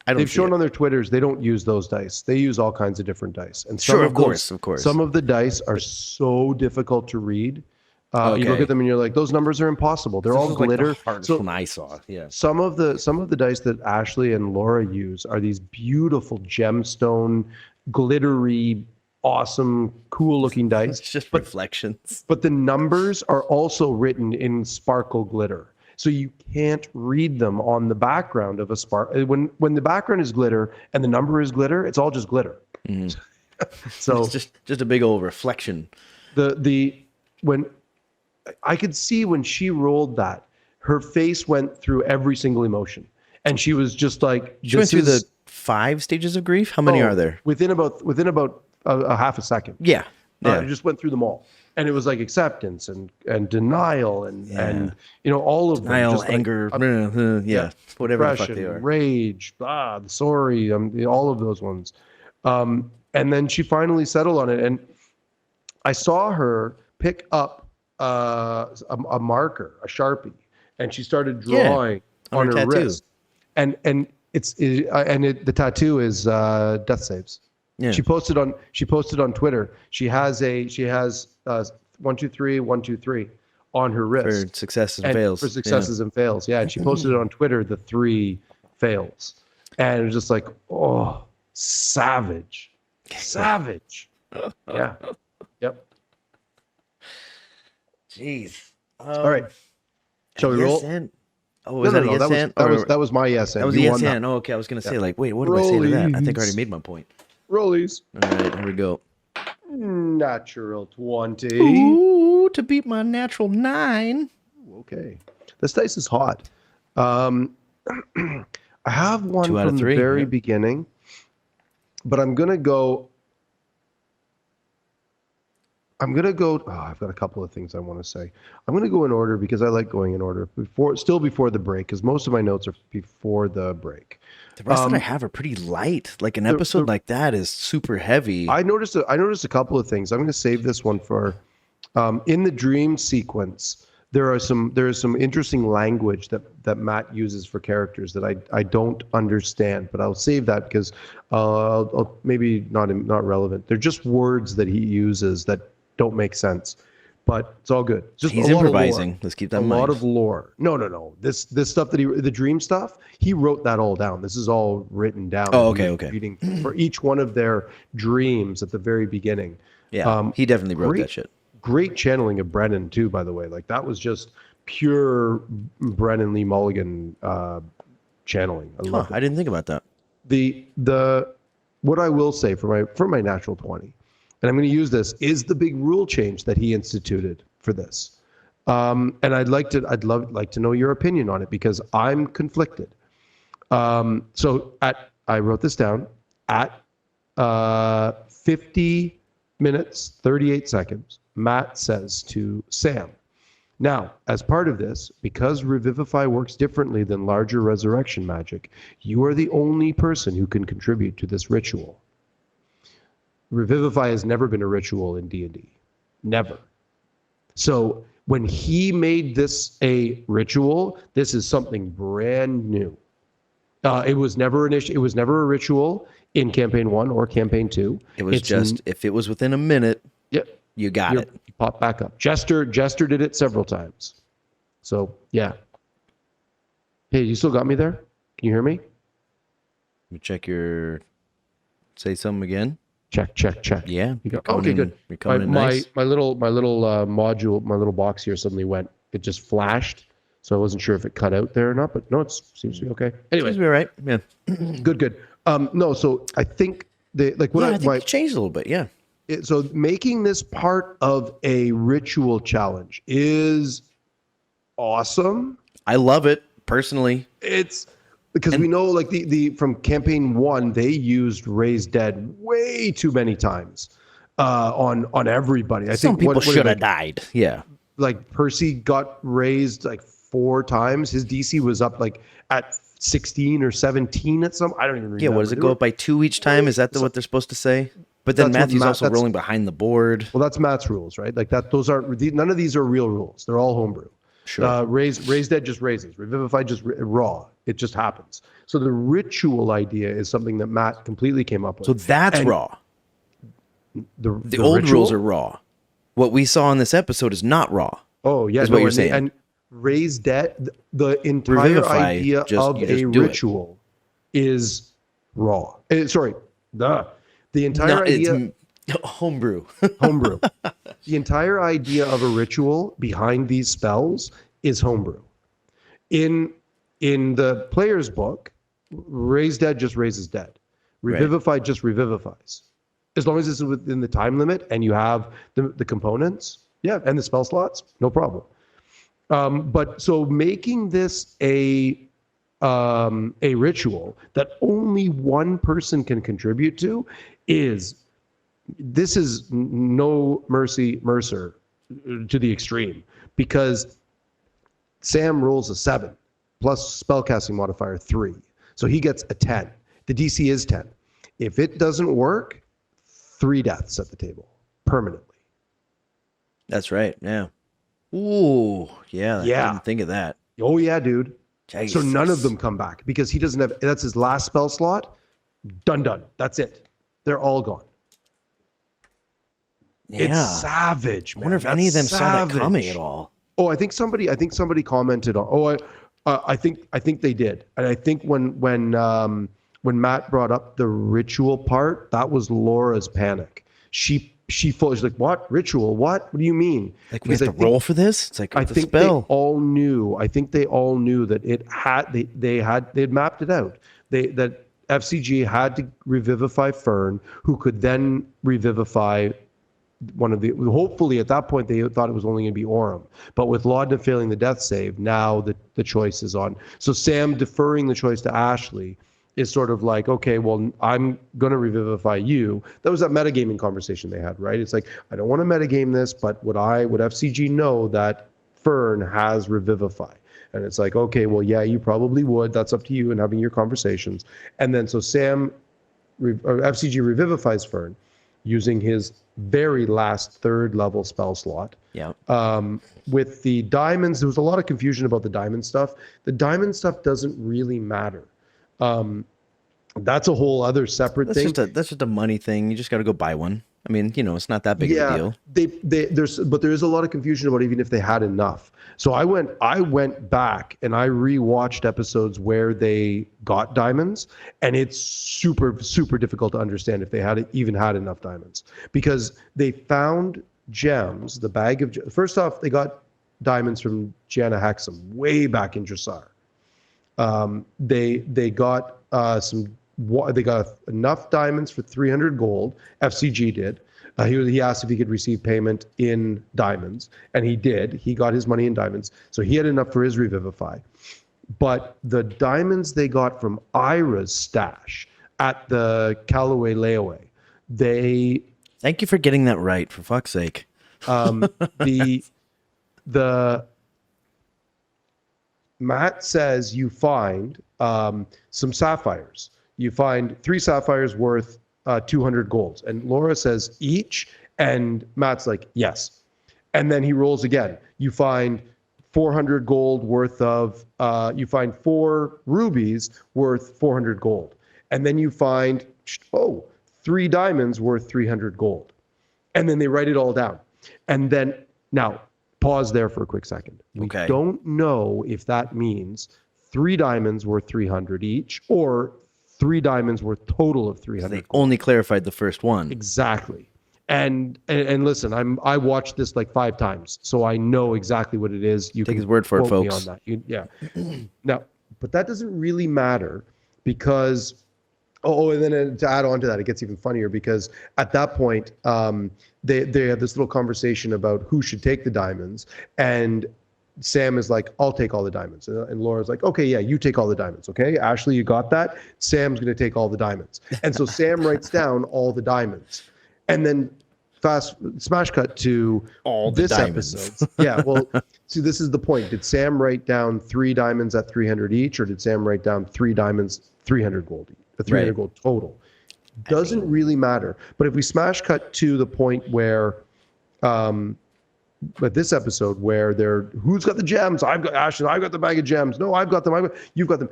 They've shown on their Twitters they don't use those dice. They use all kinds of different dice. And of course. Some of the dice are so difficult to read. You look at them and you're like, those numbers are impossible. They're all glitter. Like the hardest one I saw. Yeah. Some of the dice that Ashley and Laura use are these beautiful gemstone, glittery, awesome, cool-looking dice. It's just reflections. But the numbers are also written in sparkle glitter. So you can't read them on the background of a spark. When the background is glitter and the number is glitter, it's all just glitter. Mm-hmm. So it's just a big old reflection. When I could see when she rolled that, her face went through every single emotion, and she was just like, she went through the 5 stages of grief. How many are there? Within about a half a second. Yeah. I just went through them all. And it was like acceptance and denial and all of denial, them. Just anger, whatever the fuck they are. Rage, sorry, all of those ones. And then she finally settled on it. And I saw her pick up a marker, a Sharpie, and she started drawing on her wrist. And the tattoo is death saves. Yeah. She posted on Twitter. She has 1 2 3 1 2 3 on her wrist for successes and fails. For successes and fails. Yeah, and she posted it on Twitter, the 3 fails, and it was just like, oh, savage. Yeah. Yep. Jeez. All right. Shall we roll? Was that a yes and? That was my yes and. That was a yes and. Oh, okay. I was going to say, wait, what do I say to that? I think I already made my point. Rollies. All right, here we go. Natural 20. Ooh, to beat my natural 9. Okay. This dice is hot. I have one 2 out of from 3, the very beginning, but I'm going to go. I'm gonna go. Oh, I've got a couple of things I want to say. I'm gonna go in order because I like going in order before the break, because most of my notes are before the break. The rest that I have are pretty light. Like an episode like that is super heavy. I noticed a couple of things. I'm gonna save this one for in the dream sequence. There is some interesting language that Matt uses for characters that I don't understand, but I'll save that because I'll maybe not relevant. They're just words that he uses that don't make sense, but it's all good. Just He's improvising. Let's keep that in mind. A lot of lore. No. This stuff that the dream stuff, he wrote that all down. This is all written down. Oh, okay. Reading for each one of their dreams at the very beginning. Yeah, he definitely wrote that shit. Great channeling of Brennan too, by the way. Like that was just pure Brennan Lee Mulligan channeling. I love it. I didn't think about that. The what I will say for my natural 20, and I'm going to use this, is the big rule change that he instituted for this. And I'd like to know your opinion on it because I'm conflicted. So I wrote this down at 50 minutes 38 seconds. Matt says to Sam, now, as part of this, because Revivify works differently than larger resurrection magic, you are the only person who can contribute to this ritual. Revivify has never been a ritual in D&D. Never. So when he made this a ritual, this is something brand new. It was never an issue. It was never a ritual in Campaign 1 or Campaign 2. It was if it was within a minute, you got it. Pop back up. Jester did it several times. So, yeah. Hey, you still got me there? Can you hear me? Let me check your... Say something again. Check. Yeah. Okay, good. You're coming in nice. My little module, my little box here suddenly went. It just flashed. So I wasn't sure if it cut out there or not, but no, it seems to be okay. Anyway. Seems to be all right. Yeah. Good. No, so I think I think it changed a little bit, yeah. So making this part of a ritual challenge is awesome. I love it personally. It's because we know, like the from Campaign 1, they used Raise Dead way too many times on everybody. I Some think people should have died. Yeah, like Percy got raised like 4 times. His DC was up like at 16 or 17 at some. I don't even remember. Yeah, what does it go up by 2 each time? Is that what they're supposed to say? But then Matthew's also rolling behind the board. Well, that's Matt's rules, right? Like that. Those aren't. None of these are real rules. They're all homebrew. Sure. Raise Dead just raises. Revivify just raw. It just happens. So the ritual idea is something that Matt completely came up with. So that's raw. The old ritual? rules are raw. What we saw in this episode is not raw. Oh, yeah. Is what you're saying. And Raise Dead, the entire Revivify, idea of a ritual is raw. The entire idea... Homebrew. Homebrew. The entire idea of a ritual behind these spells is homebrew. In the player's book, Raise Dead just raises dead. Revivify just revivifies. As long as it's within the time limit and you have the components, and the spell slots, no problem. But so making this a ritual that only one person can contribute to is no Mercer to the extreme, because Sam rolls a 7 plus spellcasting modifier 3. So he gets a 10. The DC is 10. If it doesn't work, 3 deaths at the table permanently. That's right. Yeah. Ooh, yeah. Yeah. I didn't think of that. Oh yeah, dude. Jesus. So none of them come back because he doesn't have. That's his last spell slot. Done. That's it. They're all gone. Yeah. It's savage, man. I wonder if any of them saw that coming at all. Oh, I think somebody commented on. Oh, I think they did, and I think when Matt brought up the ritual part, that was Laura's panic. She's like, what ritual? What do you mean? Like we have to roll for this? It's like I think spell. They all knew. I think they all knew that it had. They'd mapped it out. That FCG had to revivify Fern, who could then revivify one of the. Hopefully, at that point, they thought it was only going to be Orem. But with Laudna failing the death save, now the choice is on. So Sam deferring the choice to Ashley is sort of like, okay, well, I'm going to revivify you. That was that metagaming conversation they had, right? It's like, I don't want to metagame this, but would FCG know that Fern has revivify? And it's like, okay, well, yeah, you probably would. That's up to you and having your conversations. And then so FCG revivifies Fern using his very last 3rd level spell slot. Yeah. With the diamonds, there was a lot of confusion about the diamond stuff. The diamond stuff doesn't really matter. That's a whole other separate thing. That's just a money thing. You just got to go buy one. I mean, it's not that big of a deal. But there is a lot of confusion about even if they had enough. So I went back and I rewatched episodes where they got diamonds, and it's super, super difficult to understand if they even had enough diamonds, because they found gems, the bag of first off, they got diamonds from Gianna Hexam way back in Dressar. They got they got enough diamonds for 300 gold. FCG did. He asked if he could receive payment in diamonds, and he did. He got his money in diamonds, so he had enough for his revivify. But the diamonds they got from Ira's stash at the Callaway layaway, Thank you for getting that right, for fuck's sake. the Matt says you find some sapphires. You find 3 sapphires worth 200 golds. And Laura says each, and Matt's like, yes. And then he rolls again. You find 400 gold worth of, you find 4 rubies worth 400 gold. And then you find, 3 diamonds worth 300 gold. And then they write it all down. And then, now, pause there for a quick second. We don't know if that means 3 diamonds worth 300 each, or 3 diamonds worth total of 300. They only clarified the first one. Exactly. And listen, I watched this like 5 times, so I know exactly what it is. You take his word for it, folks. On that. Yeah. Now, but that doesn't really matter, because and then to add on to that, it gets even funnier, because at that point, they have this little conversation about who should take the diamonds, and Sam is like, I'll take all the diamonds. And Laura's like, okay, yeah, you take all the diamonds. Okay, Ashley, you got that? Sam's going to take all the diamonds. And so Sam writes down all the diamonds. And then smash cut to all this episode. Yeah, well, see, this is the point. Did Sam write down 3 diamonds at 300 each, or did Sam write down 3 diamons, 300 gold each? 300 gold total. Doesn't really matter. But if we smash cut to the point where, but this episode where who's got the gems? I've got Ashton. I've got the bag of gems. No, I've got them. You've got them.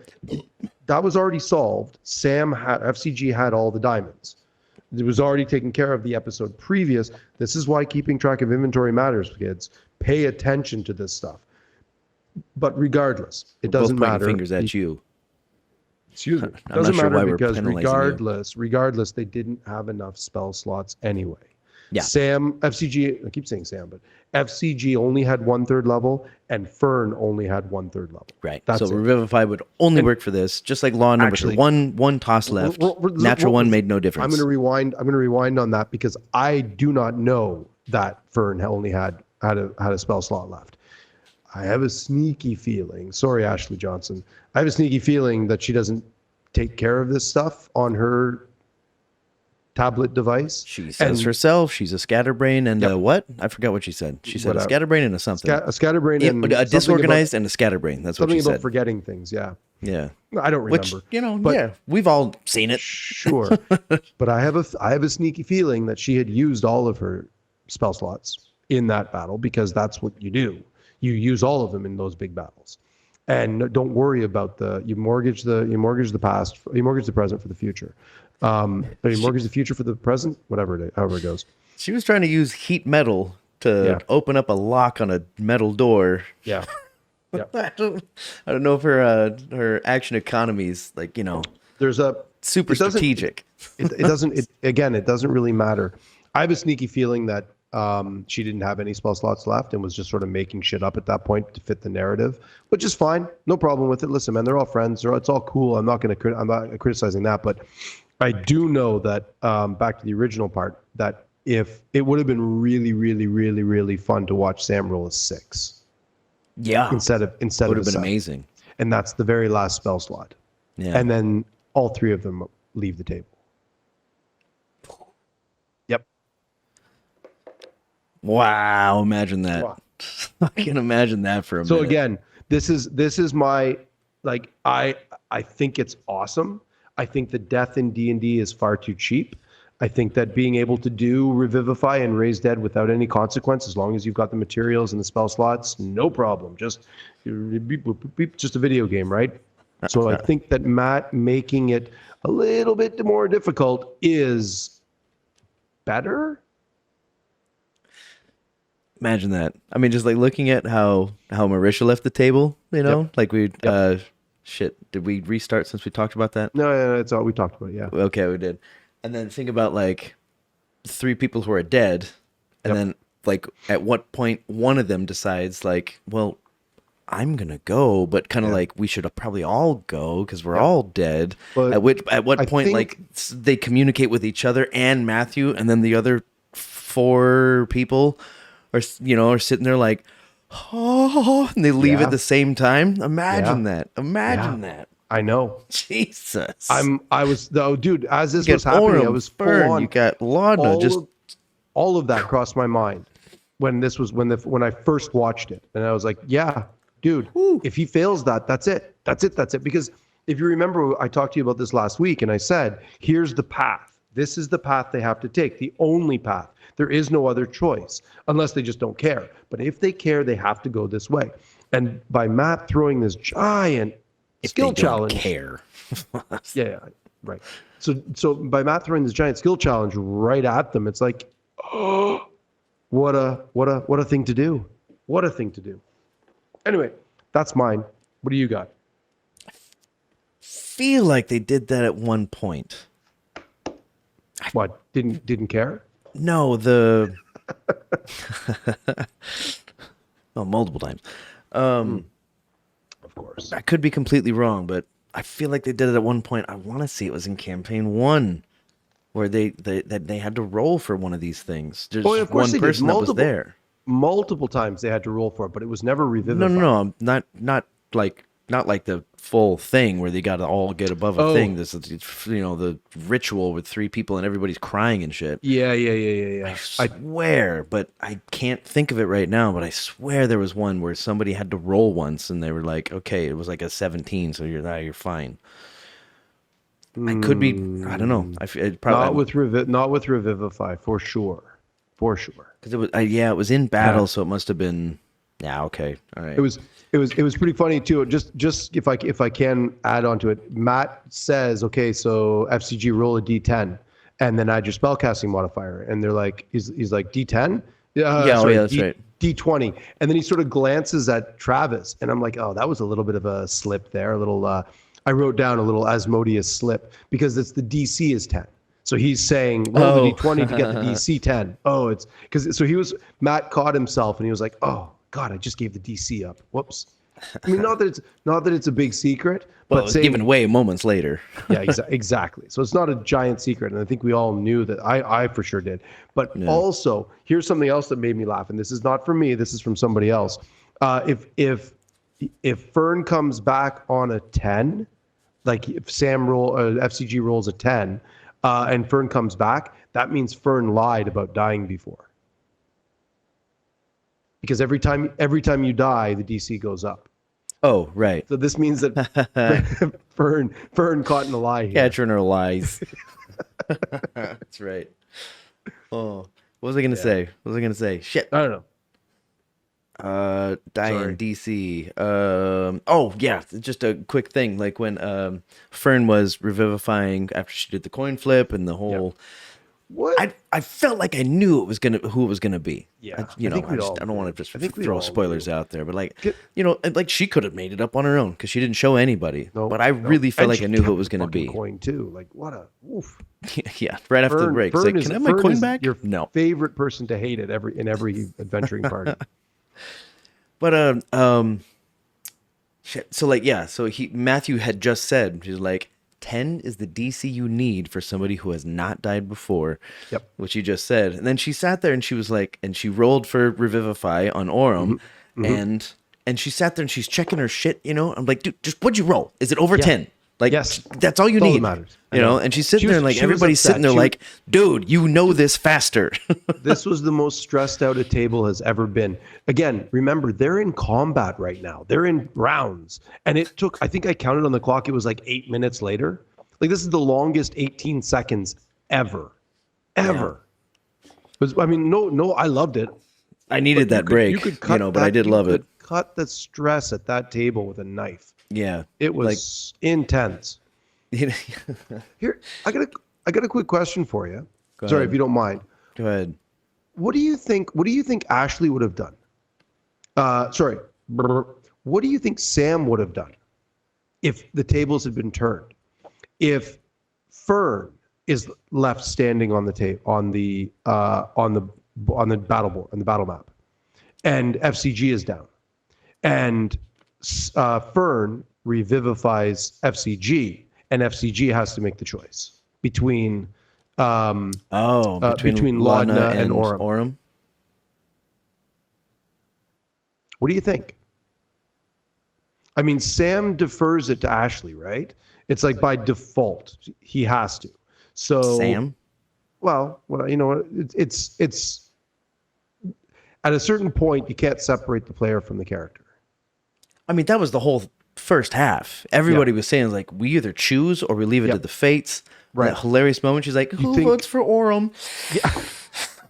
That was already solved. FCG had all the diamonds. It was already taken care of the episode previous. This is why keeping track of inventory matters, kids. Pay attention to this stuff. But regardless, it doesn't matter. Fingers at you. Excuse me. It doesn't matter, because regardless, they didn't have enough spell slots anyway. Yeah. FCG, I keep saying Sam, but FCG only had 1/3 level, and Fern only had 1/3 level. Right. So Revivify would only work for this, just like Law and Order. Actually, one toss left. Natural one made no difference. I'm going to rewind on that, because I do not know that Fern only had a spell slot left. I have a sneaky feeling. Sorry, Ashley Johnson. I have a sneaky feeling that she doesn't take care of this stuff on her tablet device. She says herself she's a scatterbrain and a what? I forgot what she said. She said a scatterbrain and a something. A scatterbrain and a disorganized and a scatterbrain. That's what she said. Something about forgetting things. Yeah. Yeah. I don't remember. Which, we've all seen it. Sure. But I have a sneaky feeling that she had used all of her spell slots in that battle, because that's what you do. You use all of them in those big battles. And don't worry about you mortgage the past, you mortgage the present for the future. But you mortgage the future for the present, however it goes. She was trying to use heat metal to open up a lock on a metal door. Yeah. Yeah. I don't know if her action economy is there's a super strategic. It doesn't really matter. I have a sneaky feeling that she didn't have any spell slots left and was just sort of making shit up at that point to fit the narrative, which is fine. No problem with it. Listen, man, they're all friends. It's all cool. I'm not criticizing that, but I do know that back to the original part, that if it would have been really, really, really, really fun to watch Sam roll a 6. Yeah. Instead of would have been amazing. And that's the very last spell slot. Yeah. And then all three of them leave the table. Yep. Wow, imagine that. Wow. I can imagine that for a So minute. again, this is my, like, I think it's awesome. I think the death in D&D is far too cheap. I think that being able to do Revivify and Raise Dead without any consequence, as long as you've got the materials and the spell slots, no problem. Just just a video game, right? So I think that Matt making it a little bit more difficult is better. Imagine that. I mean, just like looking at how Marisha left the table, you know, Yep. like we shit. Did we restart since we talked about that? No, that's all we talked about. Yeah. Okay, we did. And then think about like 3 people who are dead, and Yep. then like at what point one of them decides like, well, I'm gonna go, but kind of like we should probably all go because we're all dead. But At what I point think- like they communicate with each other and Matthew, and then the other 4 people are are sitting there like, oh, and they leave Yeah. at the same time. Imagine Yeah. that. Imagine Yeah. that. I know. Jesus. I was though, dude. As this You was got happening, I Orem, was full Fern, on. you got Lana, all just of, all of that crossed my mind when this was when I first watched it, and I was like, yeah, dude. If he fails that, that's it. That's it. Because if you remember, I talked to you about this last week, and I said, here's the path. This is the path they have to take. The only path. There is no other choice unless they just don't care. But if they care, they have to go this way. And by Matt throwing this giant skill challenge, care. yeah, right. So by Matt throwing this giant skill challenge right at them, it's like, oh, what a thing to do. What a thing to do. Anyway, that's mine. What do you got? Feel like they did that at one point. What, didn't care? No, the multiple times. Of course. I could be completely wrong, but I feel like they did it at one point. I want to say it was in campaign 1 where they had to roll for one of these things. There's Oh, yeah, of course one they did. person that was there. Multiple times they had to roll for it, but it was never revivified. No, not like the full thing where they got to all get above a Oh. thing. This is, the ritual with 3 people and everybody's crying and shit. Yeah. I swear, but I can't think of it right now, but I swear there was one where somebody had to roll once and they were like, okay, it was like a 17, so you're fine. I could be, I don't know. It probably not with Revivify, for sure. For sure. because it was, it was in battle, so it must have been. Yeah, okay, all right. It was pretty funny too. Just if I can add on to it, Matt says, okay, so FCG roll a D10 and then add your spellcasting modifier, and they're like, he's like D10. That's right. D20, and then he sort of glances at Travis, and I'm like, oh, that was a little bit of a slip there, a little. I wrote down a little Asmodeus slip because it's the DC is 10. So he's saying roll the D20 to get the DC 10. Oh, it's because Matt caught himself and he was like, oh God, I just gave the DC up. Whoops. I mean, not that it's a big secret, Well, but it was saying, given away moments later. yeah, exactly. So it's not a giant secret, and I think we all knew that. I for sure did. But also, here's something else that made me laugh, and this is not from me. This is from somebody else. If Fern comes back on a 10, like if FCG rolls a 10, and Fern comes back, that means Fern lied about dying before. Because every time you die, the DC goes up. Oh, right. So this means that Fern caught in a lie here. Catcher in her lies. That's right. Oh, what was I gonna say? Shit. I don't know. Die Sorry. in DC. Oh yeah, just a quick thing. Like when Fern was revivifying after she did the coin flip and the whole. What? I felt like I knew who it was gonna be. Yeah, I I think we all I don't want did. to I think just we throw all spoilers knew. out there, but like she could have made it up on her own because she didn't show anybody. But I really felt And like she I knew who it kept was gonna fucking be. Coin too. Like what a oof. Yeah, right after the break. It's like, can I have my Fern coin is back? Your No. favorite person to hate in every adventuring party. But shit. So like so Matthew had just said, he's like 10 is the DC you need for somebody who has not died before. Yep. Which he just said. And then she sat there and she was like, and she rolled for Revivify on Orem, and she sat there and she's checking her shit, I'm like, dude, just what'd you roll? Is it over 10? Like, Yes. that's all you That's all need. that matters. You know, and she's sitting there and like She was everybody's upset. sitting there like, dude, you know this faster. This was the most stressed out a table has ever been. Again, remember, they're in combat right now. They're in rounds. And it took, I think I counted on the clock, it was like 8 minutes later. Like, this is the longest 18 seconds ever. Ever. I mean, no, I loved it. I needed that break, You could cut but I did love it. Cut the stress at that table with a knife. Yeah. It was intense. Here, I got a quick question for you. Sorry, ahead. if you don't mind. Go ahead. What do you think Ashley would have done? Sorry. What do you think Sam would have done if the tables had been turned? If Fern is left standing on the battle board, on the battle map, and FCG is down, and Fern revivifies FCG, and FCG has to make the choice between between Laudna and Orem. What do you think? I mean, Sam defers it to Ashley, right? It's like by default he has to. So Sam? Well, you know, it's at a certain point you can't separate the player from the character. I mean, that was the whole first half. Everybody was saying like, we either choose or we leave it to the fates. Right. That hilarious moment. She's like, who votes for Orem? Yeah.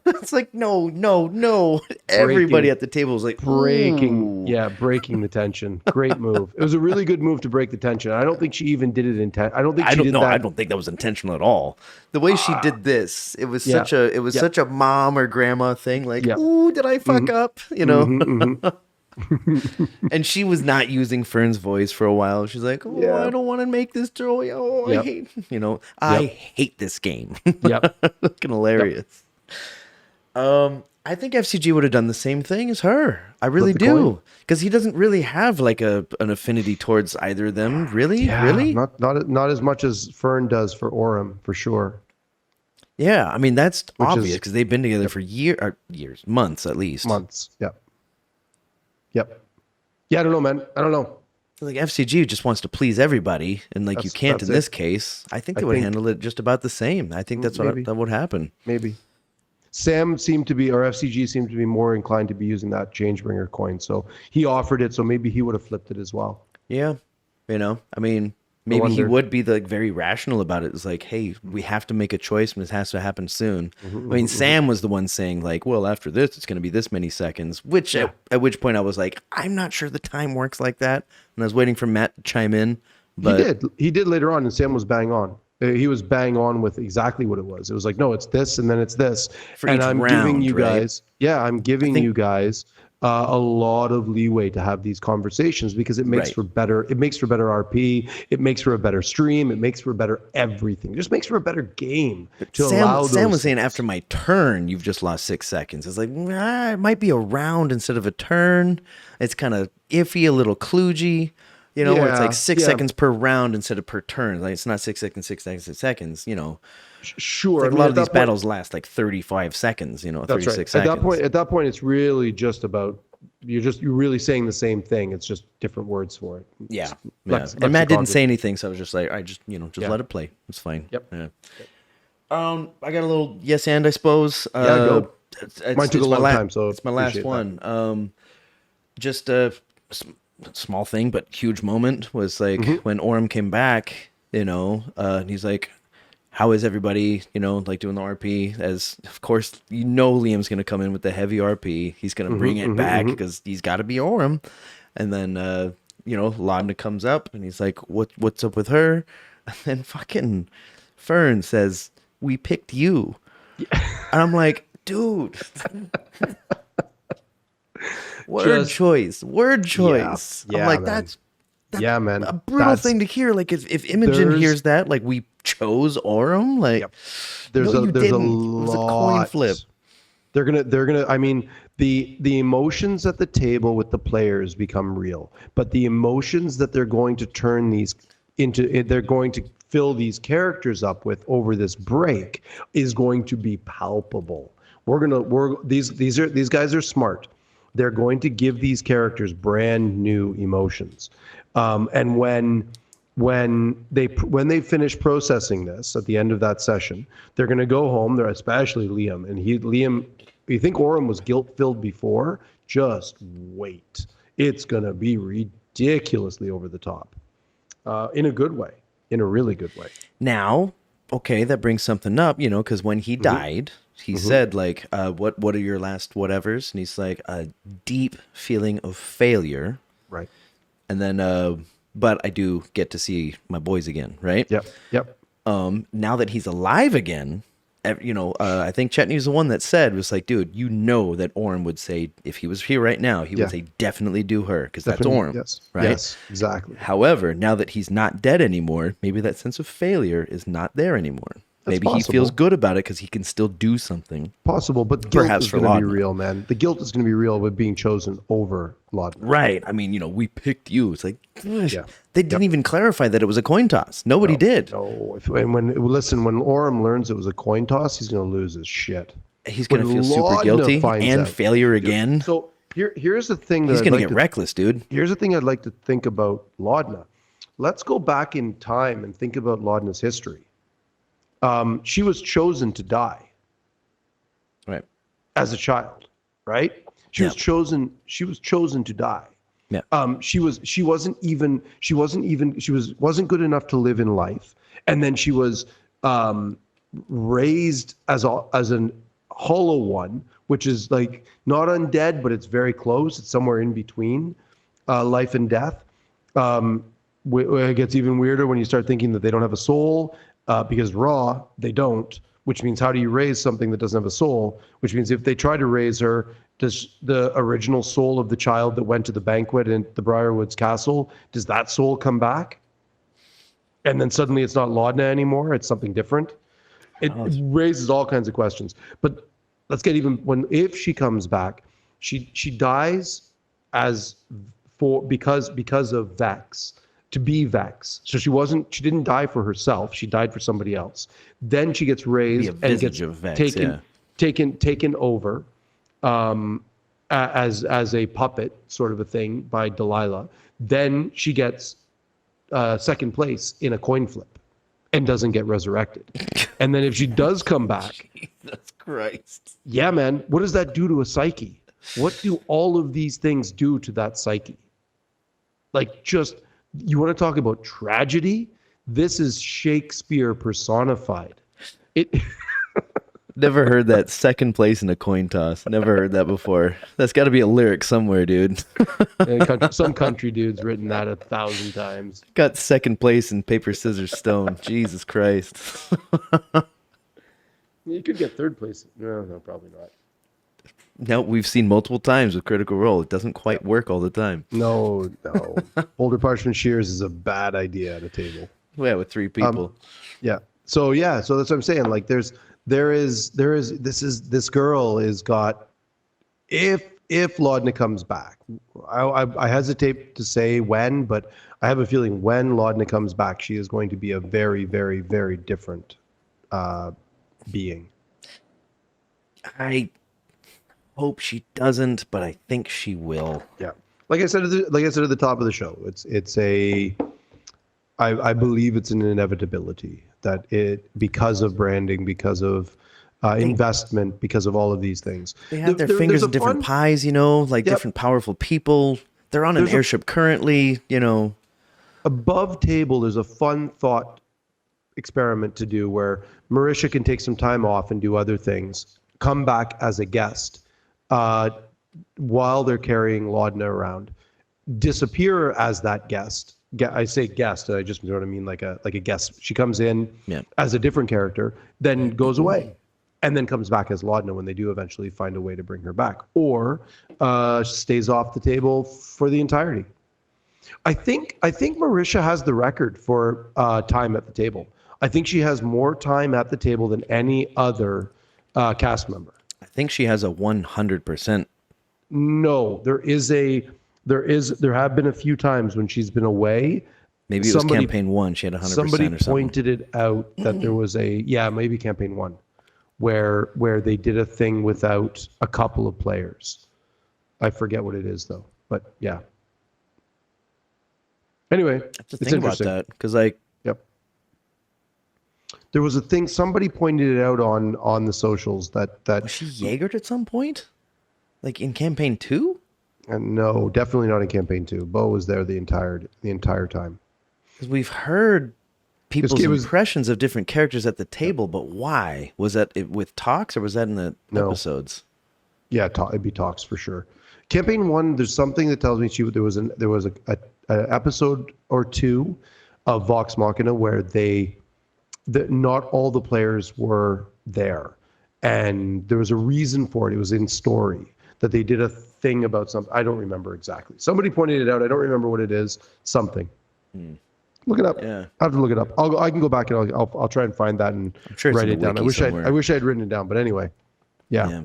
It's like, no. Everybody at the table was like, breaking the tension. Great move. It was a really good move to break the tension. I don't think she even did it I don't think she did that. I don't think that was intentional at all. The way she did this, it was such a mom or grandma thing. Like, ooh, did I fuck up? You know. And she was not using Fern's voice for a while. She's like, I don't want to make this joy. I hate, I hate this game. Fucking hilarious. I think FCG would have done the same thing as her. I really do. Because he doesn't really have like an affinity towards either of them. Really? Really? Not as much as Fern does for Orem, for sure. Yeah. I mean, that's obvious because they've been together for years, months at least. Months. Yep. Yeah, I don't know, man. I don't know. Like FCG just wants to please everybody, and like you can't in this case. I think they would handle it just about the same. I think that would happen. Maybe. Sam seemed to be, or FCG seemed to be more inclined to be using that Changebringer coin. So he offered it, so maybe he would have flipped it as well. Yeah. I mean, maybe he would be very rational about it. It's like, hey, we have to make a choice and this has to happen soon. Sam was the one saying like, well, after this, it's going to be this many seconds, which at which point I was like, I'm not sure the time works like that. And I was waiting for Matt to chime in. But He did later on, and Sam was bang on. He was bang on with exactly what it was. It was like, no, it's this, and then it's this. And I'm giving you guys, you guys a lot of leeway to have these conversations because it makes for better. It makes for better RP. It makes for a better stream. It makes for a better everything. It just makes for a better game. Sam was saying after my turn, you've just lost 6 seconds. It's like it might be a round instead of a turn. It's kind of iffy, a little kludgy. Where it's like 6 seconds per round instead of per turn. Like it's not 6 seconds, 6 seconds, 6 seconds, Sure. Like a lot of these battles last like 35 seconds, 36 seconds. At that point, it's really just about, you're really saying the same thing. It's just different words for it. Yeah. And Matt didn't say anything, so I was just like, just let it play. It's fine. Yep. Yeah. I got a little yes and I suppose. Go. Mine took a long time, so it's my last one. Just a small thing, but huge moment was like when Orem came back, and he's like, how is everybody, like doing the RP? As of course, Liam's going to come in with the heavy RP. He's going to bring it back because he's got to be Orem. And then, Laudna comes up and he's like, what's up with her? And then fucking Fern says, we picked you. Yeah. And I'm like, dude. Word choice. Yeah, I'm like, man. That's man. a brutal thing to hear. Like if Imogen hears that, like we chose Orem, like there's a it lot. was a coin flip. They're gonna. I mean, the emotions at the table with the players become real, but the emotions that they're going to turn these into, they're going to fill these characters up with over this break is going to be palpable. These guys are smart. They're going to give these characters brand new emotions. And when when they finish processing this at the end of that session, they're going to go home. They're especially Liam, and Liam. You think Orem was guilt-filled before? Just wait. It's going to be ridiculously over the top, in a good way, in a really good way. Now, okay, that brings something up, because when he died, he said, like, what are your last whatevers? And he's like, a deep feeling of failure. Right. And then, but I do get to see my boys again, right? Yep. Now that he's alive again, I think Chetney was the one that said, was like, dude, that Orem would say, if he was here right now, he would say, definitely do her, because that's Orem. Yes. Right? Yes, exactly. However, now that he's not dead anymore, maybe that sense of failure is not there anymore. Maybe possible. he feels good about it because he can still do something. Possible, but the guilt Perhaps is for going to be Laudna. real, man. The guilt is going to be real with being chosen over Laudna. Right. I mean, we picked you. It's like, Yeah. they didn't even clarify that it was a coin toss. Nobody did. No, when Orem learns it was a coin toss, he's going to lose his shit. He's going to When feel super Laudna guilty finds and out- failure again. So here's the thing that He's I'd going to like get reckless, dude. Here's the thing I'd like to think about Laudna. Let's go back in time and think about Laudna's history. She was chosen to die Right. as a child, right? She was chosen to die. Yeah. She wasn't good enough to live in life, and then she was raised as an hollow one, which is like not undead, but it's very close. It's somewhere in between life and death. It gets even weirder when you start thinking that they don't have a soul, because they don't. Which means, how do you raise something that doesn't have a soul? Which means, if they try to raise her, does the original soul of the child that went to the banquet in the Briarwoods Castle, does that soul come back? And then suddenly it's not Laudna anymore, it's something different. It raises all kinds of questions. But let's get if she comes back, she dies because of Vex, to be Vex. So she didn't die for herself, she died for somebody else. Then she gets raised and gets taken over as a puppet sort of a thing by Delilah. Then she gets second place in a coin flip and doesn't get resurrected. And then if she does come back, Jesus Christ. yeah, man, what does that do to a psyche? What do all of these things do to that psyche? Like, just, you want to talk about tragedy? This is Shakespeare personified. Never heard that, second place in a coin toss. Never heard that before. That's got to be a lyric somewhere, dude. Some country dude's written that 1,000 times. Got second place in paper, scissors, stone. Jesus Christ. You could get third place. No, probably not. No, we've seen multiple times with Critical Role. It doesn't quite work all the time. No. Boulder Parchment Shears is a bad idea at a table. Yeah, with three people. So that's what I'm saying. Like, this girl is got, if Laudna comes back, I hesitate to say when, but I have a feeling when Laudna comes back, she is going to be a very, very, very different being. I hope she doesn't, but I think she will. Yeah. Like I said at the top of the show, I believe it's an inevitability that because of branding, because of investment, because of all of these things. They have their fingers in different pies, different powerful people. They're on an airship currently, Above table, there's a fun thought experiment to do where Marisha can take some time off and do other things, come back as a guest while they're carrying Laudna around, disappear as that guest. I say guest, I just, you know what I mean, like a guest. She comes in as a different character, then goes away, and then comes back as Laudna when they do eventually find a way to bring her back, or stays off the table for the entirety. I think Marisha has the record for time at the table. I think she has more time at the table than any other cast member. I think she has a 100%. No, there have been a few times when she's been away. Maybe it was campaign 1. She had 100% Somebody or something. pointed it out that there was maybe campaign 1, where they did a thing without a couple of players. I forget what it is though, but yeah. Anyway, I have to it's think about interesting. that because, like, Yep. There was a thing somebody pointed it out on the socials that was she Jaegered at some point? Like in campaign 2? and no, definitely not in campaign 2. Bo was there the entire time. Because we've heard people's It was impressions of different characters at the table, but why? Was that it with talks or was that in the No. episodes? Yeah, it'd be talks for sure. Campaign 1, there's something that tells me there was a episode or two of Vox Machina where not all the players were there, and there was a reason for it. It was in story that they did a thing about something. I don't remember exactly. Somebody pointed it out. I don't remember what it is. Something. Look it up. Yeah. I have to look it up. I can go back and I'll try and find that and sure it's write in it the down. I wiki wish somewhere. I wish I had written it down. But anyway, yeah. Yeah.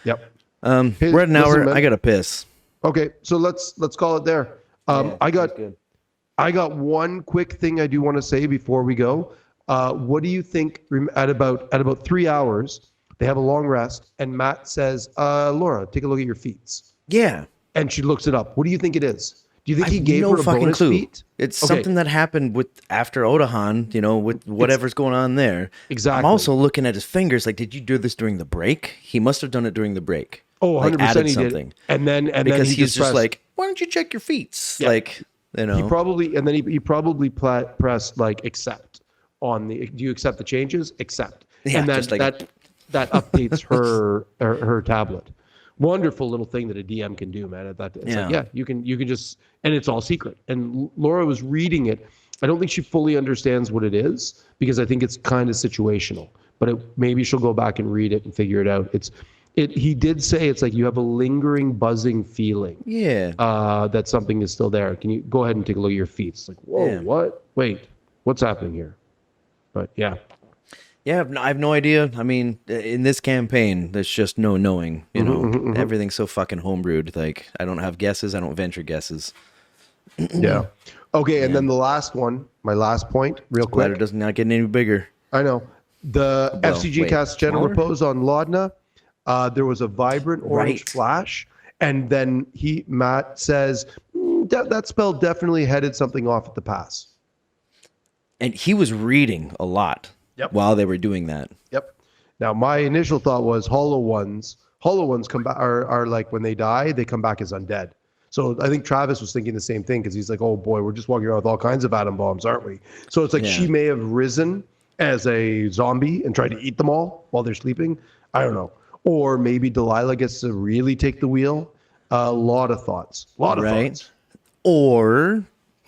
Yep. We're at an Listen, hour. man. I gotta piss. Okay, so let's call it there. I got one quick thing I do want to say before we go. What do you think at about 3 hours, they have a long rest, and Matt says, Laura, take a look at your feet. Yeah. And she looks it up. What do you think it is? Do you think I he have gave no her a fucking bonus clue. feat? It's Okay. something that happened with after Odahan, with whatever's going on there. Exactly. I'm also looking at his fingers. Like, did you do this during the break? He must have done it during the break. Oh, like, 100% added he something. did. And then Because he he's just pressed- like, why don't you check your feet? Yeah. Like, he probably pressed like accept on the. Do you accept the changes? Accept. Yeah, and that just like- that updates her tablet. Wonderful little thing that a DM can do, man. You can just, and it's all secret. And Laura was reading it. I don't think she fully understands what it is because I think it's kind of situational. But maybe she'll go back and read it and figure it out. He did say it's like you have a lingering buzzing feeling. Yeah. That something is still there. Can you go ahead and take a look at your feet? It's like, whoa, Yeah. what? Wait, what's happening here? But yeah. Yeah, I have no idea. I mean, in this campaign, there's just no knowing. Everything's so fucking homebrewed. Like, I don't have guesses. I don't venture guesses. Yeah. Okay, and then the last one, my last point, real Ladder quick. does not get any bigger. I know. The FCG wait, cast Gentle smaller? Repose on Laudna. There was a vibrant orange Right. flash. And then Matt says, that spell definitely headed something off at the pass. And he was reading a lot while they were doing that. Yep. Now, my initial thought was hollow ones. Hollow ones come back are like when they die, they come back as undead. So I think Travis was thinking the same thing because he's like, oh boy, we're just walking around with all kinds of atom bombs, aren't we? So it's like Yeah. she may have risen as a zombie and tried to eat them all while they're sleeping. I don't know. Or maybe Delilah gets to really take the wheel. A lot of thoughts. A lot of thoughts. Or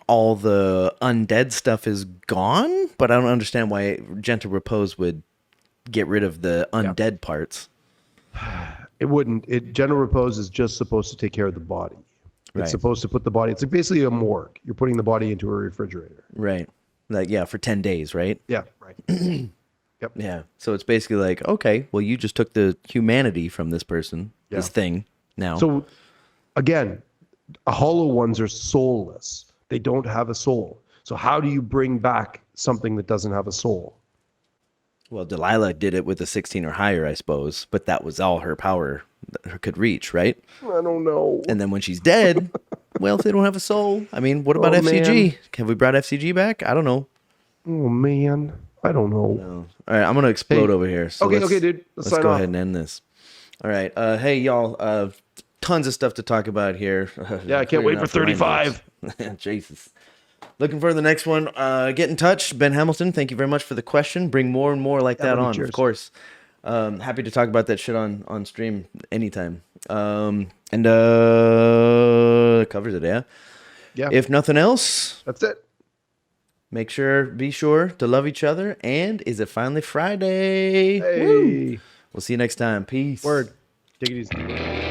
all the undead stuff is gone, but I don't understand why Gentle Repose would get rid of the undead parts. It wouldn't. General repose is just supposed to take care of the body. Right. It's supposed to put the body. It's like basically a morgue. You're putting the body into a refrigerator. Right. Like, yeah, for 10 days, right? Yeah. Right. Yep. Yeah. So it's basically like, okay, well, you just took the humanity from this person, this thing now. So again, hollow ones are soulless. They don't have a soul. So how do you bring back something that doesn't have a soul? Well, Delilah did it with a 16 or higher, I suppose, but that was all her power that could reach, right? I don't know. And then when she's dead, well, if they don't have a soul, I mean, what about Oh, FCG? man. Have we brought FCG back? I don't know. Oh man, I don't know. No. All right, I'm gonna explode Hey. over here. So Okay, dude. Let's sign go off. ahead and end this. All right. Hey, y'all. Tons of stuff to talk about here. Yeah, I can't wait for 35. Jesus. Looking for the next one. Get in touch. Ben Hamilton, thank you very much for the question. Bring more and more like that buddy, on, cheers. of course. Happy to talk about that shit on stream anytime. And covers it, yeah? Yeah. If nothing else, That's it. be sure to love each other. And is it finally Friday? Hey. Woo! We'll see you next time. Peace. Word. Take it easy.